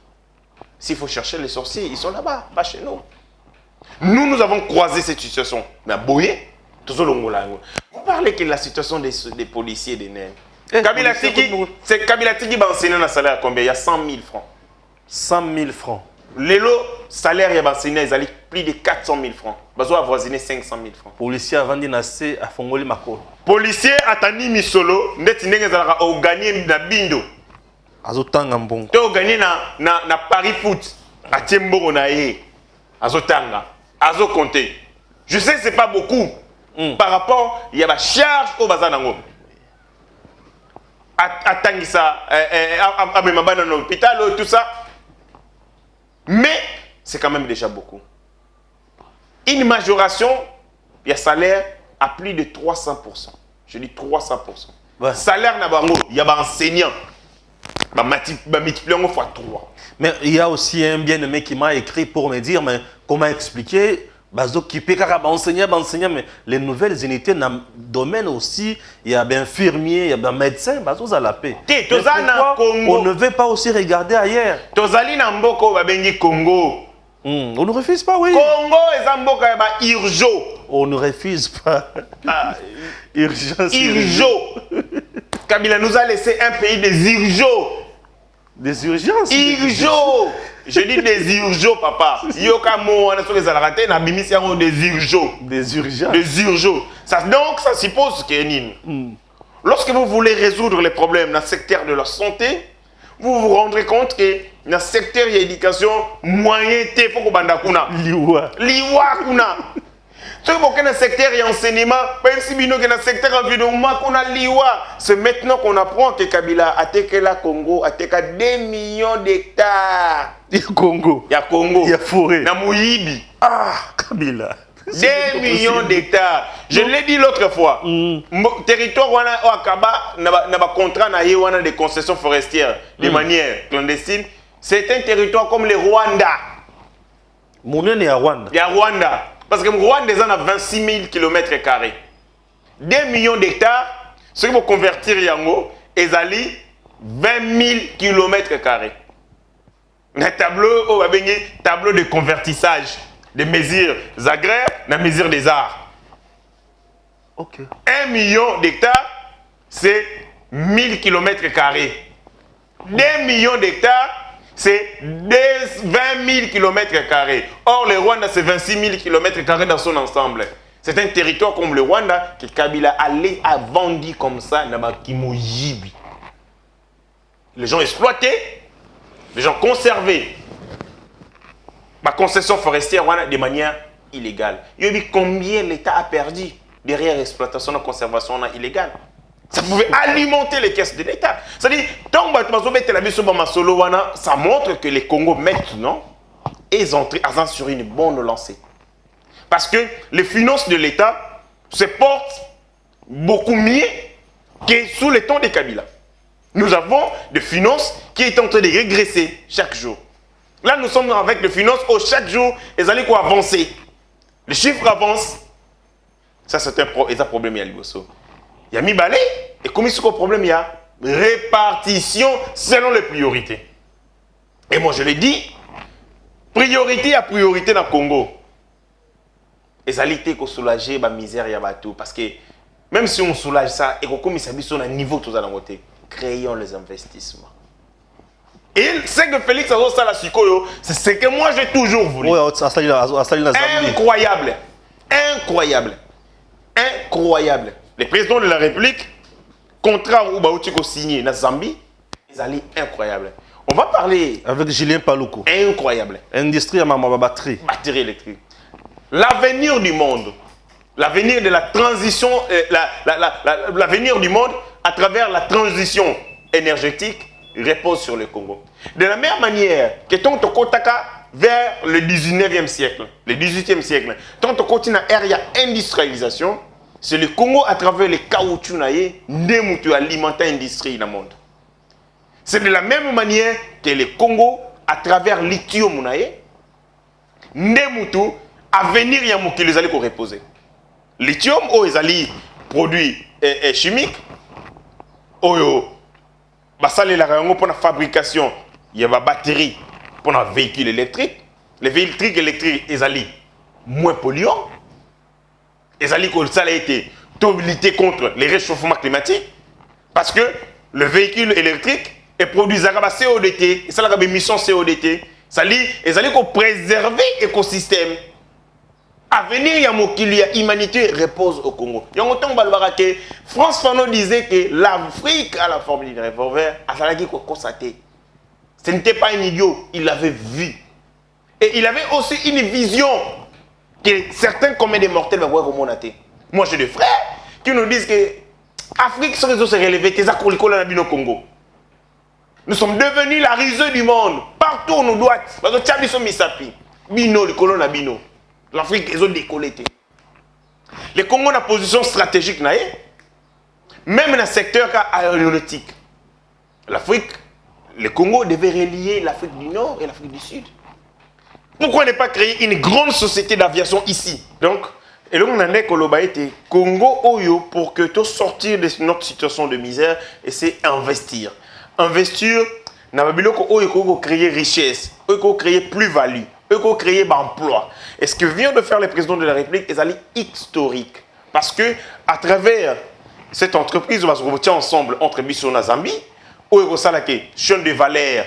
[SPEAKER 5] S'il faut chercher les sorciers, ils sont là-bas, pas chez nous. Nous avons croisé cette situation. Mais boyé, tout le monde. Vous parlez que la situation des policiers des nains. Kabila Tiki va enseigner un salaire à combien? Il y a 100 000 francs.
[SPEAKER 4] 100 000 francs.
[SPEAKER 5] Les lots, salaire, il y a enseigné, ils allaient plus de 400 000 francs. Ils ont avoisiné 500 000 francs.
[SPEAKER 4] Policier avant de nacer à Fongoli Mako.
[SPEAKER 5] Policier Atani Misolo, net n'engazara au gagner na bindo.
[SPEAKER 4] Azotanga mbongo.
[SPEAKER 5] Tu as gagné na Paris Foot. À Tiembo Nae. Azotanga. Azo compter. Je sais que ce n'est pas beaucoup. Par rapport, il y a la charge au bazanango. Atangisa, Abemaba dans l'hôpital, tout ça. Mais c'est quand même déjà beaucoup. Une majoration, il y a salaire à plus de 300%. Je dis 300%. Ouais. Salaire n'a pas il y a un enseignant. Multiplié fois 3.
[SPEAKER 4] Mais il y a aussi un bien-aimé qui m'a écrit pour me dire mais comment expliquer mais les nouvelles unités dans le domaine aussi, il y a des infirmiers, il y a des médecins, à la paix. On ne veut pas aussi regarder ailleurs.
[SPEAKER 5] Congo.
[SPEAKER 4] On ne refuse pas, oui.
[SPEAKER 5] Congo est urgent.
[SPEAKER 4] On ne refuse pas. Urgence.
[SPEAKER 5] Urgent. Kabila nous a laissé un pays des urgences.
[SPEAKER 4] Des urgences.
[SPEAKER 5] Urgents. Je dis des urgences, papa. Yokamo, on a sur les alaratés, on a mis des urgences.
[SPEAKER 4] Des urgences.
[SPEAKER 5] Des urgences. Donc, ça suppose que lorsque vous voulez résoudre les problèmes dans le secteur de la santé, vous vous rendrez compte que dans le secteur de l'éducation, moyen te pour banda kuna.
[SPEAKER 4] Liwa.
[SPEAKER 5] Liwa kuna. Dans le secteur de l'enseignement, même si dans le secteur de l'environnement, c'est maintenant qu'on apprend que Kabila a été la Congo, a été 2 millions d'hectares.
[SPEAKER 4] Il y a Congo.
[SPEAKER 5] Il y a Congo.
[SPEAKER 4] Il y a forêt.
[SPEAKER 5] Il y a Mouyibi.
[SPEAKER 4] Ah, Kabila.
[SPEAKER 5] 2 millions d'hectares. Je l'ai dit l'autre fois. Territoire où on a contrat de concessions forestières de manière clandestine. C'est un territoire comme le Rwanda.
[SPEAKER 4] Il y a Rwanda.
[SPEAKER 5] Il y a Rwanda. Parce que Rwanda est à 26 000 km². 2 millions d'hectares, ce qui va convertir Yango, est à 20 000 km². Un tableau de convertissage des mesures agraires, des mesures des arts.
[SPEAKER 4] Ok.
[SPEAKER 5] 1 million d'hectares, c'est 1000 km². 2 millions d'hectares, c'est 20 000 km². Or, le Rwanda, c'est 26 000 km² dans son ensemble. C'est un territoire comme le Rwanda que Kabila a vendu comme ça dans Kimoyibi. Les gens exploités, les gens conservés. Ma concession forestière de manière illégale. Il y a vu combien l'État a perdu derrière l'exploitation et la conservation illégale. Ça pouvait alimenter les caisses de l'État. C'est-à-dire, tant que ça montre que les Congos maintenant ils ont sur une bonne lancée. Parce que les finances de l'État se portent beaucoup mieux que sous le temps de Kabila. Nous avons des finances qui sont en train de régresser chaque jour. Là, nous sommes avec des finances où chaque jour, ils allaient avancer. Les chiffres avancent. Ça, c'est un problème. Il y a mis balai, et comme il y a un problème, il y a répartition selon les priorités. Et moi, je l'ai dit, priorité à priorité dans le Congo. Et ça a qu'on soulager la misère et tout. Parce que même si on soulage ça, et comme il s'habille sur un niveau tout à la moitié, créons les investissements. Et c'est que Félix a dit ça la Sikoyo, c'est ce que moi j'ai toujours voulu. Incroyable. Incroyable. Incroyable. Le président de la République, contrat où Baoutiko signé dans Zambie, ils allaient incroyable. On va parler.
[SPEAKER 4] Avec Julien Paluku.
[SPEAKER 5] Incroyable.
[SPEAKER 4] Industrie à ma batterie.
[SPEAKER 5] Batterie électrique. L'avenir du monde, l'avenir de la transition, l'avenir du monde à travers la transition énergétique repose sur le Congo. De la même manière que ton Tokotaka vers le 19e siècle, le 18e siècle, ton Tokoti na ère industrialisation, c'est le Congo à travers les caoutchoucs qui alimente l'industrie dans le monde. C'est de la même manière que le Congo à travers lithium Ndemutu, avenir ya mokili ezali ko reposer. Lithium o ezali produit chimique oyo basalelaka yango pour la fabrication ya ba batterie pour un véhicule électrique. Les véhicules électriques ezali moins polluants. Ezali ko ça a été lutter contre les réchauffements climatiques parce que le véhicule électrique est produit à CODT et ça la émission CODT. Ça dit ezali ko préserver l'écosystème. Avenir ya mokili ya humanité repose au Congo. Yango tong balbara que France Fanon disait que l'Afrique a la forme d'un revolver, asalaki ko constater. Ce n'était pas un idiot, il l'avait vu. Et il avait aussi une vision que certains comme des mortels vont voir comment on a été. Moi j'ai des frères qui nous disent que l'Afrique se relever tes akolikolo na bino Congo. Nous sommes devenus la risée du monde. Partout on nous doit. Parce que tchabi so misapi. Bino likolo na bino. L'Afrique, ils ont décollé. Le Congo a une position stratégique, même dans le secteur aéronautique. L'Afrique, le Congo devait relier l'Afrique du Nord et l'Afrique du Sud. Pourquoi ne pas créer une grande société d'aviation ici? Donc, et là, on a dit Congo Oyo pour que tu sortir de notre situation de misère et c'est investir. Investir, dans le Oyo, créer richesse, créer plus-value. Eux créer emploi. Et ce que vient de faire le président de la République est historique. Parce que à travers cette entreprise, on va se retrouver ensemble entre Bissau et Zambie, où il y a une chaîne de valeur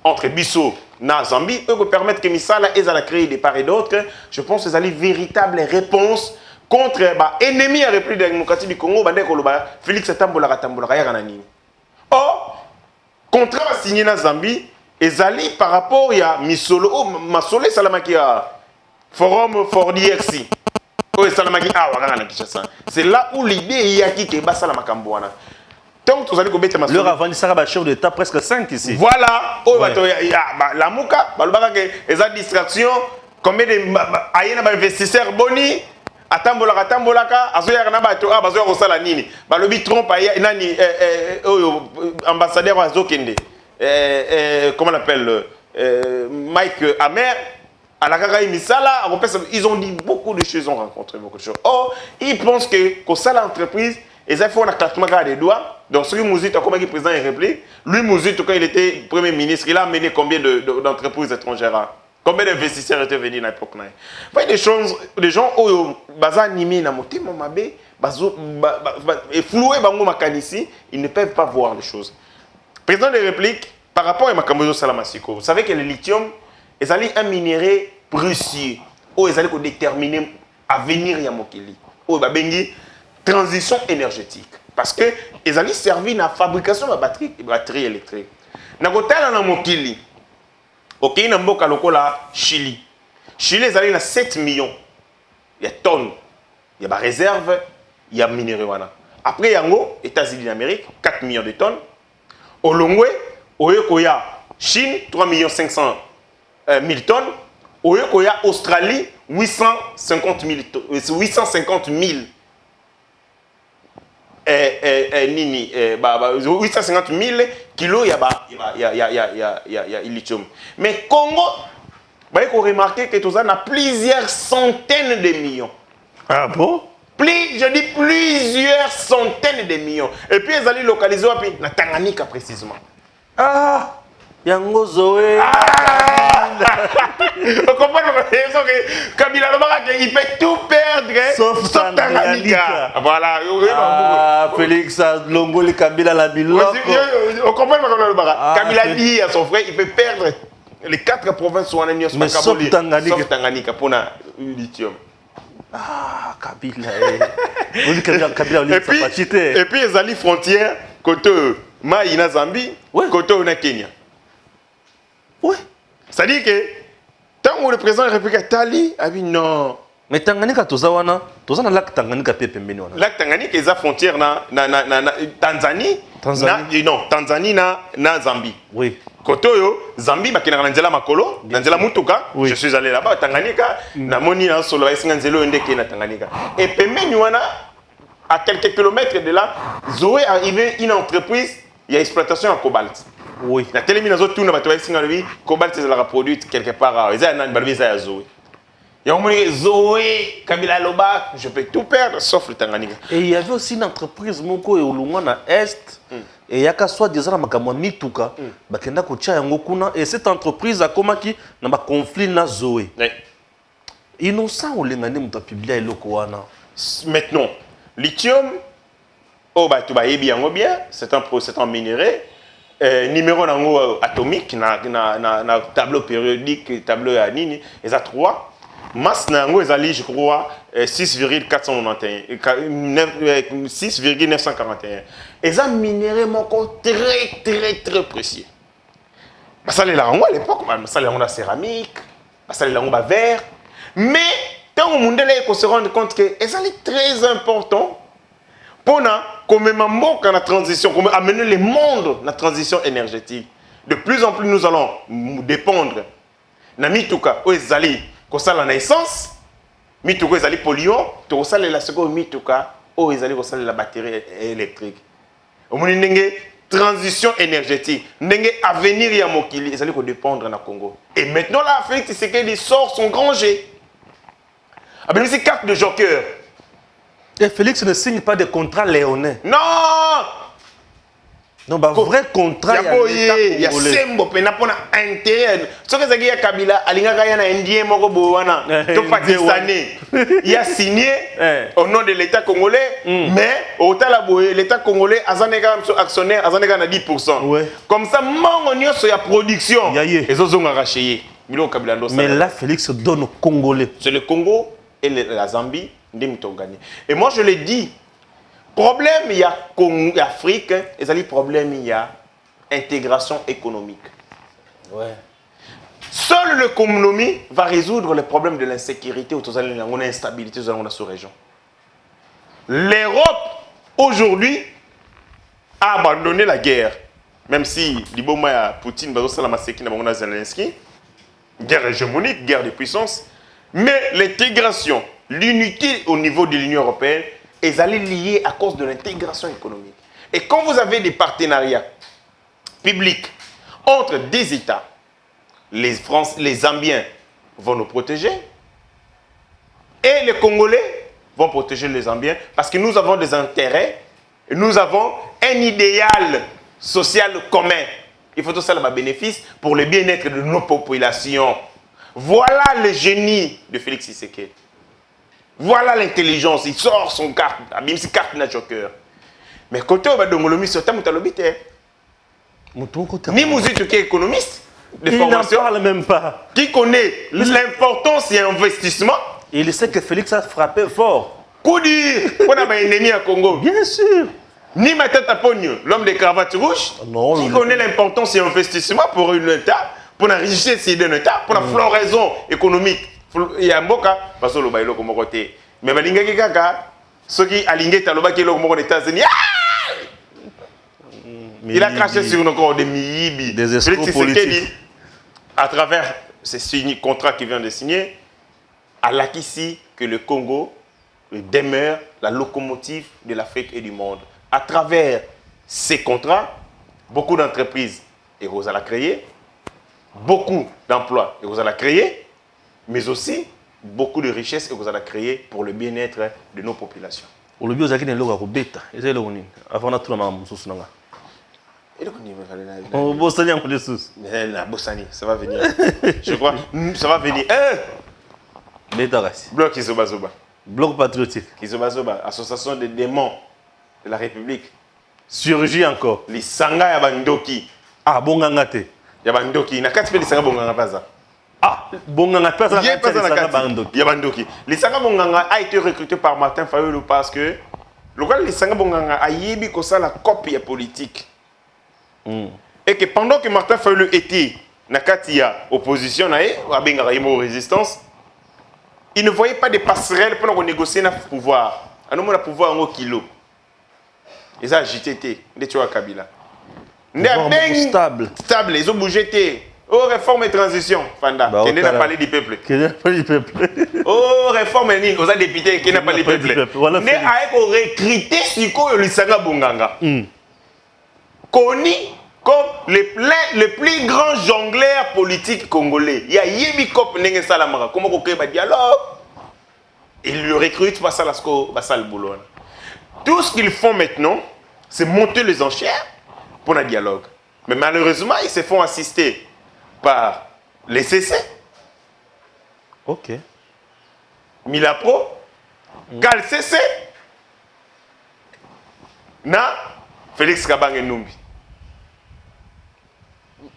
[SPEAKER 5] entre Bissau et Zambie, eux permettre que Misala ait créé des parts et d'autres. Je pense que c'est une véritable réponse contre l'ennemi de la République démocratique du Congo, Félix Tambola. Or, contrat signé dans Zambie, ezali par rapport à Misolo, Masole Salamaki à Forum for DRC. C'est là où l'idée est qui est basa la Makambouana. Donc, vous allez commettre Masole.
[SPEAKER 4] Leur avant, il sera le chef d'État presque 5 ici.
[SPEAKER 5] Voilà. La Mouka, il y a distraction. Combien d'investisseurs boni atambolaka azoya na bato bazoya kosala nini balobi trompe nani ambassadeur azokende comment on appelle Mike Amer à la Kakaï Misala, ils ont dit beaucoup de choses, ont rencontré beaucoup de choses. Or, ils pensent que ça l'entreprise, ils ont fait un claquement des doigts. Donc, celui Mouzit, comme il est président de la République, lui Mouzit, quand il était Premier ministre, il a mené combien d'entreprises étrangères? Combien d'investisseurs étaient venus à l'époque? Il y a des choses, des gens qui ont animé dans mon thème, et floué bango makanisi, ils ne peuvent pas voir les choses. Président de la République, par rapport à Makambozo Salamasiko, vous savez que le lithium est un minerai précieux, où ils allaient déterminer l'avenir de Mokili, où ils allaient transition énergétique, parce que ils allaient servir à la fabrication de batteries électriques. Dans le Mokili, ok, il y a un Chili. Chili, ils allaient 7 millions de tonnes. Il y a des réserves, il y a des minéraux. Après, il y a les États-Unis d'Amérique, 4 millions de tonnes. Au Longwe, au Yokoya, Chine, 3 500 000 tonnes. Au Yokoya, Australie, 850 000 kilos, il y a lithium. Mais Congo, vous avez remarqué que tout ça a plusieurs centaines de millions.
[SPEAKER 4] Ah bon?
[SPEAKER 5] Je dis plusieurs centaines de millions. Et puis, ils allaient localiser dans Tanganyika précisément.
[SPEAKER 4] Ah! Yango Zoé.
[SPEAKER 5] Vous comprenez que Kabila il peut tout perdre
[SPEAKER 4] sauf
[SPEAKER 5] Tanganyika. Voilà.
[SPEAKER 4] Ah, Félix Longoli Kabila la biloko.
[SPEAKER 5] Vous comprenez que Kabila dit à son frère il peut perdre les 4 provinces où on a
[SPEAKER 4] mais sauf
[SPEAKER 5] Tanganyika pour le lithium.
[SPEAKER 4] Ah, Kabila. Kabila
[SPEAKER 5] et puis ils allaient frontière côté Maïna Zambie, côté na Kenya.
[SPEAKER 4] Oui.
[SPEAKER 5] C'est-à-dire que tant que le président de la République Tali a dit non.
[SPEAKER 4] Mais Tanganyika, tu as un lac Tanganyika pembeni wana.
[SPEAKER 5] Lac Tanganyika est à frontière na Tanzanie. Non, Tanzanie na Zambie.
[SPEAKER 4] Oui.
[SPEAKER 5] Côté Zambie bakina na nzela makolo, na nzela mutuka, je suis allé là-bas Tanganyika, na moni na solo isinga nzelo ndeke na Tanganyika. Et pembeni wana à quelques kilomètres de là, Zoé arrivé une entreprise, il y a exploitation en cobalt.
[SPEAKER 4] Oui.
[SPEAKER 5] La télémine a tout na bato singa lui cobalt ezalaka produite quelque part eza nani balobi eza ya Zoé. Ya omoni Zoé Kabila loba je peux tout perdre sauf le Tanganyika.
[SPEAKER 4] Et il y avait aussi une entreprise moko eulungwa na Est et yaka soit disant na makamwa mituka bakenda kotia yango kuna et cette entreprise akomaki na ba conflit na Zoé.
[SPEAKER 5] Oui.
[SPEAKER 4] Innocent olengane muta publier eloko wana.
[SPEAKER 5] Maintenant, lithium oh bah tu vas bien bien, c'est un minerai numéro nango atomique na tableau périodique tableau à nini et à 3 masse nango ezali je crois 6,491 6,941 et un minerai moko très précieux. Ça les lango à l'époque ça les lango la céramique ça les lango ba verre mais tant au monde là il se rendre compte que ça est très important pour comme la transition, comme amener le monde dans la transition énergétique. De plus en plus, nous allons dépendre. Na mituka, où est allé, qu'on ça la naissance, mituka est allé polluant, tout ça la seconde mituka, où est allé qu'on ça la batterie électrique. Au moins n'engé transition énergétique, n'engé avenir ya mokili, ils allé qu'on dépendre dans Congo. Et maintenant l'Afrique, c'est qu'il sort son grand jet. Ah ben c'est carte de joker.
[SPEAKER 4] Et Félix ne signe pas de contrat léonais.
[SPEAKER 5] Non!
[SPEAKER 4] Non, bah vrai contrat.
[SPEAKER 5] Il y a Sembo, il y a intérêt. Ce que c'est Kabila, il y a un Indien, un Pakistanais. Il a signé au nom de l'État congolais, mais au l'État congolais a un actionnaire à 10%. Comme ça, il y a production. Et ils ont arraché.
[SPEAKER 4] Mais là, Félix donne aux Congolais.
[SPEAKER 5] C'est le Congo et la Zambie. Et moi je l'ai dit, problème il y a Afrique, et ça dit problème il y a intégration économique.
[SPEAKER 4] Ouais.
[SPEAKER 5] Seul l'économie va résoudre le problème de l'insécurité ou de l'instabilité dans la sous-région. L'Europe aujourd'hui a abandonné la guerre, même si Liboma Poutine Zelensky, guerre hégémonique, guerre de puissance, mais l'intégration, l'unité au niveau de l'Union européenne est liée à cause de l'intégration économique. Et quand vous avez des partenariats publics entre des États, les Zambiens vont nous protéger et les Congolais vont protéger les Zambiens parce que nous avons des intérêts, et nous avons un idéal social commun. Il faut tout ça le bénéfice pour le bien-être de nos populations. Voilà le génie de Félix Tshisekedi. Voilà l'intelligence. Il sort son carte, même si carte n'a joker. Mais côté au Badongolomi, c'est un moutalobite. Ni Mouzit qui est économiste de formation.
[SPEAKER 4] Il n'en parle même pas.
[SPEAKER 5] Qui connaît l'importance et l'investissement.
[SPEAKER 4] Il sait que Félix a frappé fort.
[SPEAKER 5] Koudi, on a un ennemi à Congo.
[SPEAKER 4] Bien sûr.
[SPEAKER 5] Ni Matata Pogno, l'homme des cravates rouges, qui connaît l'importance et l'investissement pour un État, pour la richesse d'un État, pour la floraison économique. Il y a un boka, parce que le bailo comme côté. Mais balinga kaka, ceux qui alinguent taloba qui est aux États-Unis, il a craché sur nos corps des miyibi,
[SPEAKER 4] des escrocs politiques.
[SPEAKER 5] À travers ce contrat qu'il vient de signer, à l'acquis que le Congo demeure la locomotive de l'Afrique et du monde. À travers ces contrats, beaucoup d'entreprises et vous allez créer, beaucoup d'emplois et vous allez créer, mais aussi beaucoup de richesses et vous allez créer pour le bien-être de nos populations.
[SPEAKER 4] Au lieu de dire que bêta, c'est le on avant de tout le monde sous nanga. On bossani en plus.
[SPEAKER 5] La bossani, ça va venir. Je crois, ça va venir.
[SPEAKER 4] Bêta rasi.
[SPEAKER 5] Bloc Kizobazoba.
[SPEAKER 4] Bloc patriotique.
[SPEAKER 5] Kizobazoba, association des démons de la République.
[SPEAKER 4] Surgit encore.
[SPEAKER 5] Les sanga ya bandoki.
[SPEAKER 4] Ah bongangate.
[SPEAKER 5] Ya bandoki. Na kati pe les sanga bonganga paza.
[SPEAKER 4] Ah, Bonganga paza na bandoki.
[SPEAKER 5] Ya bandoki. Les sanga bonganga a été recruté par Martin Fayulu parce que le gars les sanga bonganga a yebi ko ça la copie politique. Et que pendant que Martin Fayulu était na kati ya opposition na e, wa benga yimo résistance, il ne voyait pas de passerelle pour négocier le pouvoir. Il y a pouvoir en kilo. Ils ont agité, ils ont Kabila.
[SPEAKER 4] Stable.
[SPEAKER 5] Stable, ils ont bougé. Oh, réforme et transition. Fanda, qui n'a pas parlé du peuple.
[SPEAKER 4] Qui n'a pas du peuple.
[SPEAKER 5] Oh, réforme et ni, aux députés qui n'a pas parlé du peuple. Mais avec recruter Siko et Lisanga Bonganga. Koni, comme le plus grand jongleur politique congolais. Il y a Yemi Kop Nenge Salamara. Comment on crée un dialogue? Ils le recrutent, pas ça, le boulot. Tout ce qu'ils font maintenant, c'est monter les enchères pour un dialogue. Mais malheureusement, ils se font assister par les CC.
[SPEAKER 1] Ok.
[SPEAKER 5] Milapro, Cal CC, na Félix Kabange Numbi.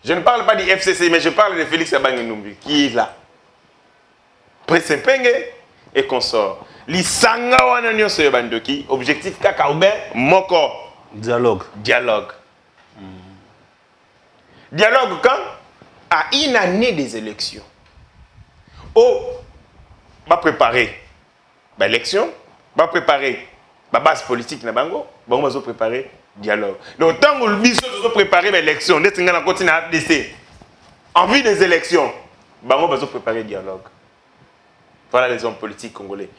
[SPEAKER 5] Je ne parle pas du FCC, mais je parle de Félix Kabange Numbi, qui est là. Presse Penge et consort. Lisanga wana nyonso yo bandoki, objectif kaka oube moko.
[SPEAKER 1] Dialogue.
[SPEAKER 5] Dialogue. Dialogue quand? À une année des élections. Oh, va préparer l'élection, va préparer la base politique na bango, on va préparer dialogue. Donc tant que le biso va préparer l'élection, dès qu'on continue à AFDC, en vue des élections, on va préparer dialogue. Voilà les hommes politiques congolais.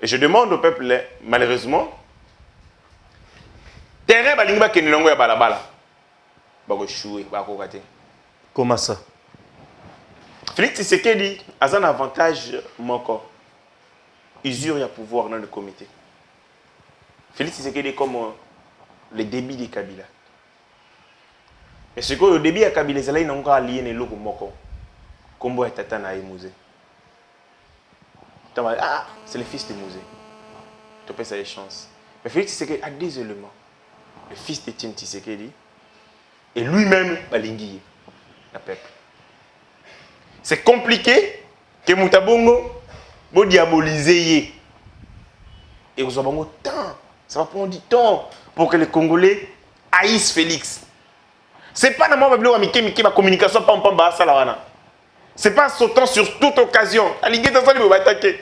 [SPEAKER 5] Et je demande au peuple, malheureusement, terrain balingba kenilongo ya balabala, ba ko chouer, ba ko rater.
[SPEAKER 1] Comment ça?
[SPEAKER 5] Félix Tshisekedi a un avantage manquant. Usure et pouvoir dans le comité. Félix Tshisekedi est comme le débit de Kabila. Et ce que le débit de Kabila, c'est là qu'il n'a pas lié les locaux manquants. Comme est Tata Naï Mouzé. Ah, c'est le fils de Mouzé. Tu peux ça les chances. Mais Félix Tshisekedi a deux éléments. Le fils de Tien Tshisekedi et lui-même, Balingui, le peuple. C'est compliqué que Moutabongo va diaboliser. Et vous avez temps. Ça va prendre du temps pour que les Congolais haïssent Félix. Ce n'est pas dans ma communication. Ce n'est pas sautant sur toute occasion. Alingé dans ça, il va attaquer.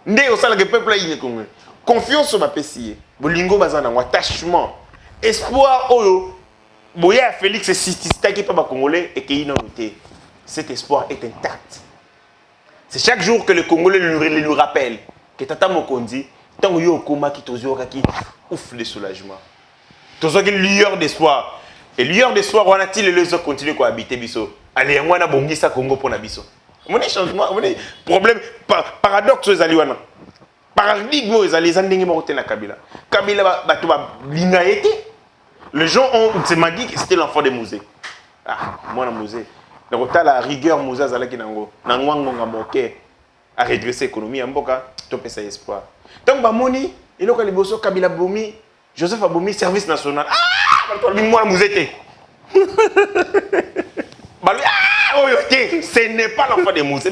[SPEAKER 5] Ndé au sein du peuple là, Congolais. Confiance sur ma PCA. Bolingo bazana, attachement, espoir. Boya Félix est système qui peut pas Congolais et qui est noté. Cet espoir est intact. C'est chaque jour que le Congolais lui rappelle que Tata Mokondi, tant que Yokoma qui qui ouf le soulagement. Tout ça qui lueur d'espoir. Et lueur d'espoir, on a-t-il les autres continuer à habiter Bisso. Allez, on a bongi ça Congo pour Nabiso. On a changement, on a problème, paradoxe aux Aliwana. Paradigme aux Alizandingi Morote na Kabila. Kabila va l'ingaété. Les gens ont dit que c'était l'enfant de Mouzé. Ah, moi, dans Mouzé. Donc, la rigueur Mouzé Zalaki Nango. Nangwango Ngamoke a redressé l'économie. Mboka, tu peux ça espoir. Donc, Bamoni, il y a les Kabila Bomi, Joseph Abomi, service national. Ah, moi, Mouzé. Ce n'est pas l'enfant de Mouzé.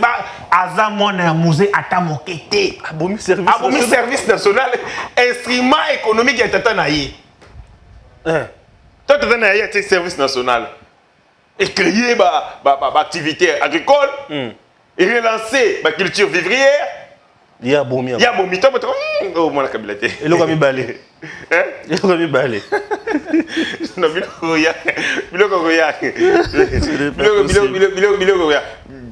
[SPEAKER 5] Azamona Mouzé Atamokete.
[SPEAKER 1] Abomi service
[SPEAKER 5] national. Instrument économique et tatanaï. Toi, tu as un service national et créer une activité agricole et relancer la culture vivrière.
[SPEAKER 1] Il y a Bomi.
[SPEAKER 5] Il y a Bomi. Oh, mon acabilité.
[SPEAKER 1] Et le Gami Balé. Et le Gami Balé.
[SPEAKER 5] Non,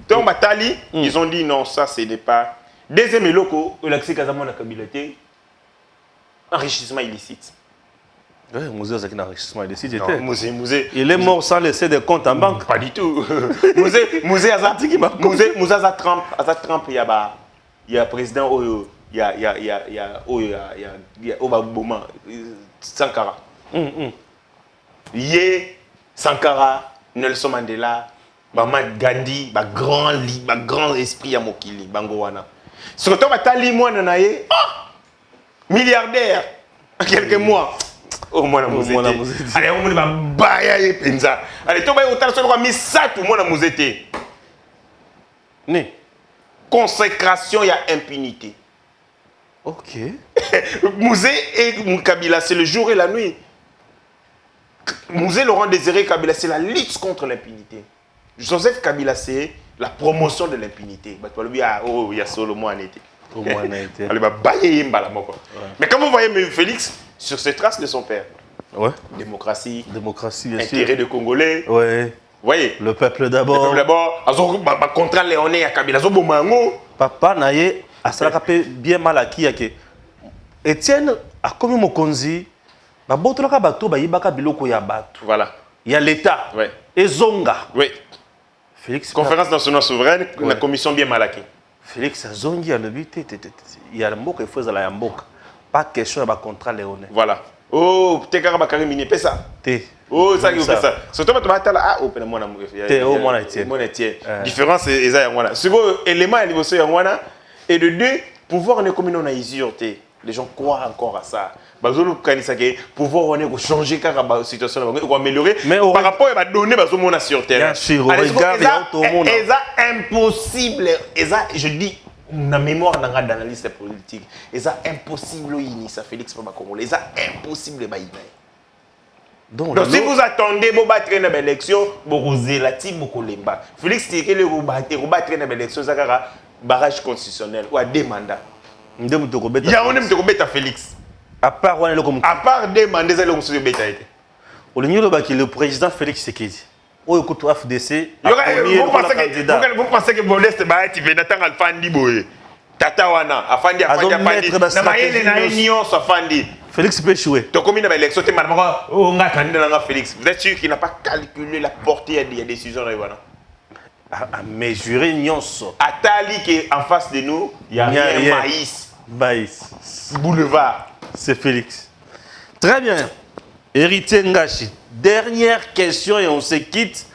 [SPEAKER 5] donc, Batali, ils ont dit non, ça, ce n'est pas. Deuxième loco, l'accès Kazamon acabilité, enrichissement illicite.
[SPEAKER 1] Oui, Mouzé a un enrichissement illicite.
[SPEAKER 5] Mouzé.
[SPEAKER 1] Il est mort sans laisser de compte en banque.
[SPEAKER 5] Pas du tout. Mouzé a Trump, il y a président, il y a Obama, Sankara. Yé, Sankara, Nelson Mandela, Mamad Gandhi, grand esprit à Mokili, Bangowana. Surtout, Batali, moi, nanaye, milliardaire, en quelques mois. Oh, moi, allez, on va bailler penza. Allez, tu vas autant sur mis ça tout le monde à Mouzété. Né. Consécration, il y a impunité.
[SPEAKER 1] Ok.
[SPEAKER 5] Mouzé et Kabila, c'est le jour et la nuit. Mouzé Laurent Désiré Kabila, c'est la lutte contre l'impunité. Joseph Kabila, c'est la promotion de l'impunité. Il y a solo moi en été. Mais quand vous voyez Félix, sur ses traces de son père,
[SPEAKER 1] ouais.
[SPEAKER 5] Démocratie,
[SPEAKER 1] bien
[SPEAKER 5] intérêt
[SPEAKER 1] sûr.
[SPEAKER 5] de Congolais,
[SPEAKER 1] ouais.
[SPEAKER 5] Voyez.
[SPEAKER 1] Le peuple d'abord.
[SPEAKER 5] Le peuple d'abord, contrat Léoné à Kabila,
[SPEAKER 1] Papa Naye, a salakapé bien mal acquis. Etienne a commis Mokonzi, ba botolaka bato ba yibaka biloko ya bato.
[SPEAKER 5] Voilà.
[SPEAKER 1] Il y a l'État.
[SPEAKER 5] Ouais.
[SPEAKER 1] Et Zonga.
[SPEAKER 5] Oui.
[SPEAKER 1] Félix.
[SPEAKER 5] Conférence nationale souveraine,
[SPEAKER 1] Ouais.
[SPEAKER 5] la commission bien malaki.
[SPEAKER 1] Félix Zongi a le but. Il y a le mot qu'il faut à la Mboka. Pas question de contrat léonais.
[SPEAKER 5] Voilà. Oh, t'es carrément bakari mini pesa.
[SPEAKER 1] T'es.
[SPEAKER 5] Oh, ça qui fait ça. Surtout quand tu vas là, oh, pena mona
[SPEAKER 1] T'es au moins Etienne.
[SPEAKER 5] Mona Etienne. Différence c'est ça yangwana. Second élément il faut yangwana et de deux, pouvoir on est comme on a usurté. Les gens croient encore à ça. Bazolo kanisa ke pouvoir on est changer car la situation pour améliorer par rapport à donner bazo mona sur terre.
[SPEAKER 1] Bien sûr, regarde tout le monde.
[SPEAKER 5] C'est impossible. Et ça je dis na mémoire d'analyste politique. Et ça impossible ini ça Félix Papa Congolais. Et ça impossible ba Donc si vous attendez pour battre une élection, vous zélati beaucoup lemba. Félix Tshisekedi vous battre une élection ça kara barrage constitutionnel ou à deux mandats. Il y a un homme qui a Félix.
[SPEAKER 1] À part on est comme
[SPEAKER 5] à part deux mandats ça le monsieur beta été.
[SPEAKER 1] Le président Félix Tshisekedi. Au écoute FDC.
[SPEAKER 5] Vous pensez que Modeste ba ti venata alfandi boye. Tata wana afandi afandi. Na mayele na union so afandi.
[SPEAKER 1] Félix peut jouer.
[SPEAKER 5] Donc, comme il y a l'élection, on a candidat Félix. Vous êtes sûr qu'il n'a pas calculé la portée des décisions de Rwanda?
[SPEAKER 1] À mesurer Nyonso.
[SPEAKER 5] Atali qui est en face de nous, il y a rien.
[SPEAKER 1] Maïs.
[SPEAKER 5] Boulevard.
[SPEAKER 1] C'est Félix. Très bien. Héritier Ngashi. Dernière question et on se quitte.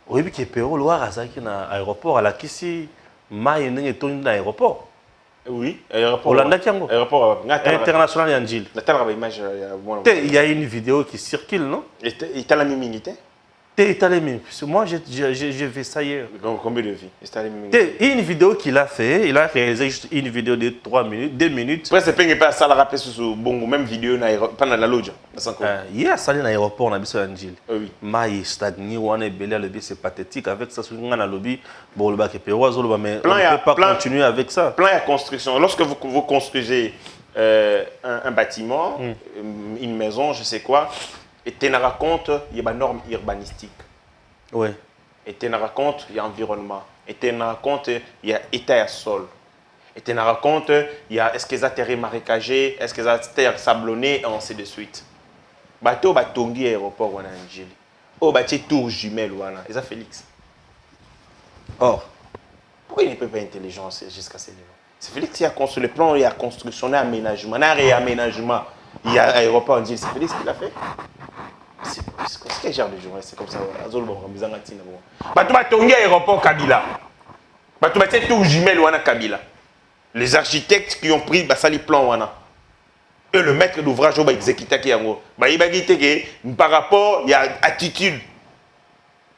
[SPEAKER 1] Oui, que Péro Loire a qui dans l'aéroport à la Kissi. Maï n'est pas dans l'aéroport.
[SPEAKER 5] Oui, aéroport.
[SPEAKER 1] Hollanda Kiango.
[SPEAKER 5] Aéroport
[SPEAKER 1] international Yandjil. Il y a une vidéo qui circule, non?
[SPEAKER 5] Il y a la même unité.
[SPEAKER 1] Moi, j'ai fait ça hier.
[SPEAKER 5] Combien de vies?
[SPEAKER 1] Il y a une vidéo qu'il a fait. Il a réalisé juste une vidéo de 3 minutes, 2 minutes.
[SPEAKER 5] Après, c'est pas ça, la rappel sur bon, même vidéo pendant la loge.
[SPEAKER 1] Il y a ça dans l'aéroport, on a vu ça Yandjil.
[SPEAKER 5] Oui.
[SPEAKER 1] Maï stagné, on est belé à lobby, c'est pathétique. Avec ça, sur un lobby, bon, le bac est mais on ne peut pas continuer avec ça.
[SPEAKER 5] Plan à construction. Lorsque vous construisez un bâtiment, une maison, je sais quoi, et tu en racontes, il y a des normes urbanistiques.
[SPEAKER 1] Oui.
[SPEAKER 5] Et tu en racontes, il y a environnement. Et tu en racontes, il y a état et sol. Et tu en racontes, il y a est-ce que les terrains marécagés, est-ce que les terres sablonnées, et ainsi de suite. Bateau, Batongi aéroport, on a un gilets. Oh, bateau tour jumelle, on a. Et ça, Félix. Or, pourquoi il n'est pas intelligent jusqu'à ce niveau? C'est Félix qui a construit le plan, il y a construction, il y a aménagement, il y a réaménagement. Il y a aéroport, on dit, c'est Félix qui l'a fait. C'est quel genre de journée? C'est comme ça. Batongi aéroport Kabila. Batongi tour jumelle, on a Kabila. Les architectes qui ont pris les plans, on a. Et le maître d'ouvrage va exécuter qui yango. Il va dire que par rapport, il y a attitude.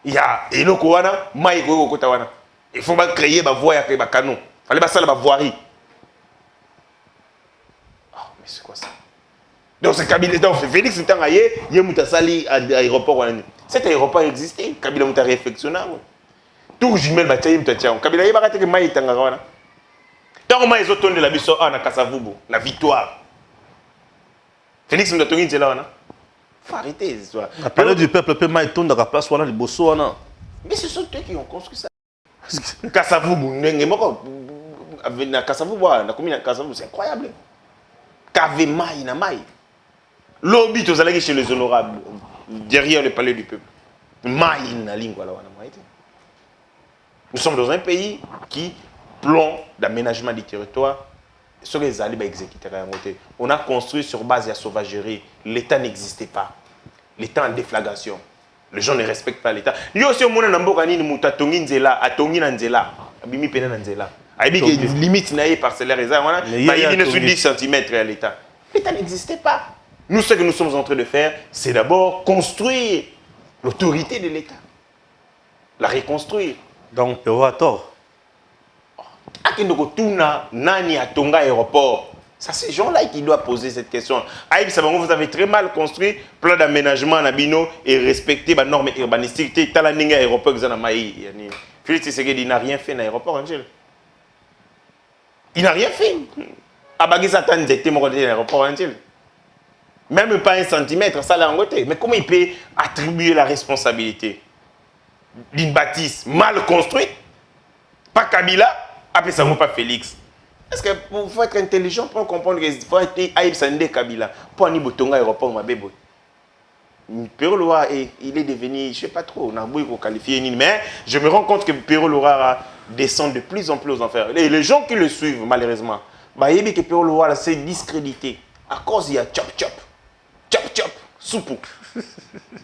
[SPEAKER 5] Il y a eloko wana, maïko kota wana. Il faut créer ma voie avec ma canon. Il fallait pas ça la voirie. Oh, mais c'est quoi ça? Donc c'est Kabila, donc c'est Félix Ntangaye, il y a Moutasali à l'aéroport wana. Cet aéroport existait, Kabila Mouta réflexionna. Tout jumelle bataille Moutatia. Kabila yeba kate que maï tanga wana. Tant maï zotonne de la biso na Kasavubu, la victoire. Félix Moutongi c'est là wana. Faut arrêter ces histoires.
[SPEAKER 1] La parole du peuple peut maï tourner dans la place wana le bosso wana.
[SPEAKER 5] Mais ce sont eux qui ont construit ça. Kasavubu, na Kasavubu, na commune de Kasavubu, c'est incroyable. Kave maï na maï. Lobby, tous allés chez les honorables, derrière le palais du peuple. Maï na lingua là wana maï. Nous sommes dans un pays qui plan d'aménagement du territoire. Ce que les alliés exécuter. On a construit sur base de la sauvagerie. L'État n'existait pas. L'État en déflagration. Les gens ne respectent pas l'État. Il y a aussi un monde qui a tongi nzela, a tongi nzela, abimi pena nzela. Aïbi qui limite naïe parcellaire et ça, il y a 10 cm à l'État. L'État n'existait pas. Nous, ce que nous sommes en train de faire, c'est d'abord construire l'autorité de l'État. La reconstruire.
[SPEAKER 1] Donc, Péro a tort.
[SPEAKER 5] Nani a Tonga aéroport. C'est ces gens-là qui doivent poser cette question. Aïe, vous avez très mal construit plan d'aménagement en Abino et respecté les normes urbanistiques. Talaninga aéroport, Félix Tshisekedi n'a rien fait dans l'aéroport, Angel. Il n'a rien fait. Abagi Satan était mon côté de l'aéroport, Angel. Même pas 1 centimètre, ça l'a engoté. Mais comment il peut attribuer la responsabilité d'une bâtisse mal construite? Pas Kabila, après ça, pas Félix. Est-ce que il faut être intelligent pour comprendre qu'il faut être Aïb Sandé Kabila pour aller Botonga aéroport ma bébé? Pero Loa, il est devenu, je ne sais pas trop, on a beau qualifier, mais je me rends compte que Pero Loa descend de plus en plus aux enfers. Et les gens qui le suivent, malheureusement, il y a que Pero Loa c'est discrédité. À cause, il y a chop chop, soupou.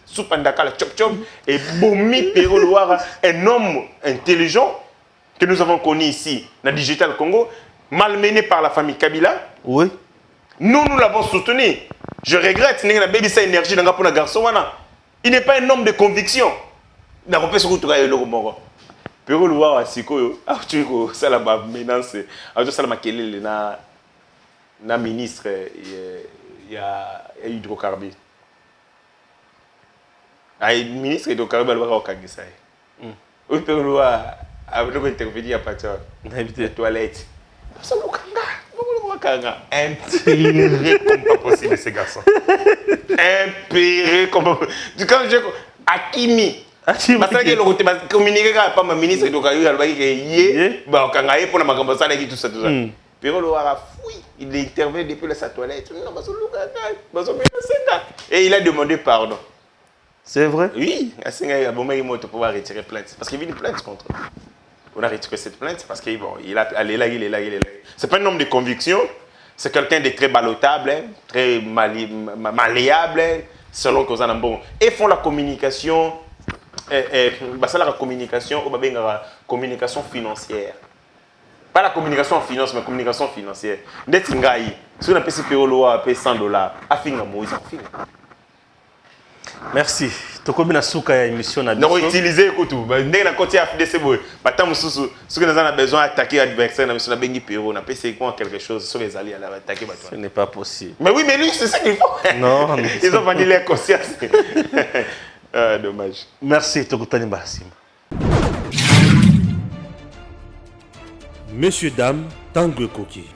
[SPEAKER 5] Soupe andakala, chop chop. Et Bomi Pero Loa, un homme intelligent que nous avons connu ici, dans le Digital Congo, malmené par la famille Kabila.
[SPEAKER 1] Oui.
[SPEAKER 5] Nous l'avons soutenu. Je regrette, il n'a pas sa énergie dans le garçon. Il n'est pas un homme de conviction. Il n'a pas ce que tu as eu. Pero Loa, c'est quoi? Tu as ça la menace. Ça la quel na ministre il y a hydrocarbures. Le ministre hydrocarbures va au Kangisa. Oui, Pero Loa a intervenu à partir des toilettes. Ça impéré comme pas possible ces garçons. Impéré comme pas possible. Quand je Akimi. Parce que le communiqué pas ma ministre de Kayu alba qui bah kanga pour na makambo ça qui tout ça. Pero Loa fouille, il intervient depuis sa toilette. Et il a demandé pardon.
[SPEAKER 1] C'est vrai?
[SPEAKER 5] Oui, il a pour pouvoir retirer plainte parce qu'il y a une plainte contre lui. On a retiré cette plainte parce qu'il bon, il est là. C'est pas un homme de conviction, c'est quelqu'un de très ballotable, très malléable, selon que vous bon. Et font la communication, la communication financière. Pas la communication en finance, mais la communication financière. Si on a payé Pero Loa, $100, affinga Moïse, affinga.
[SPEAKER 1] Merci. Tokobi na suka ya émission na
[SPEAKER 5] biso. Non, utiliser écoute. Ndenge na côté FDC boy. Bata mususu, ce que nous avons besoin d'attaquer l'adversaire na mission na bengi Pero, na PC quoi quelque chose sur les alliés à attaquer bato.
[SPEAKER 1] Ce n'est pas possible.
[SPEAKER 5] Mais oui, mais lui c'est ça qu'il faut.
[SPEAKER 1] Non,
[SPEAKER 5] ils ont vendu leur conscience. Dommage.
[SPEAKER 1] Merci Tokutani Basim.
[SPEAKER 6] Messieurs, dames, Tango Koki.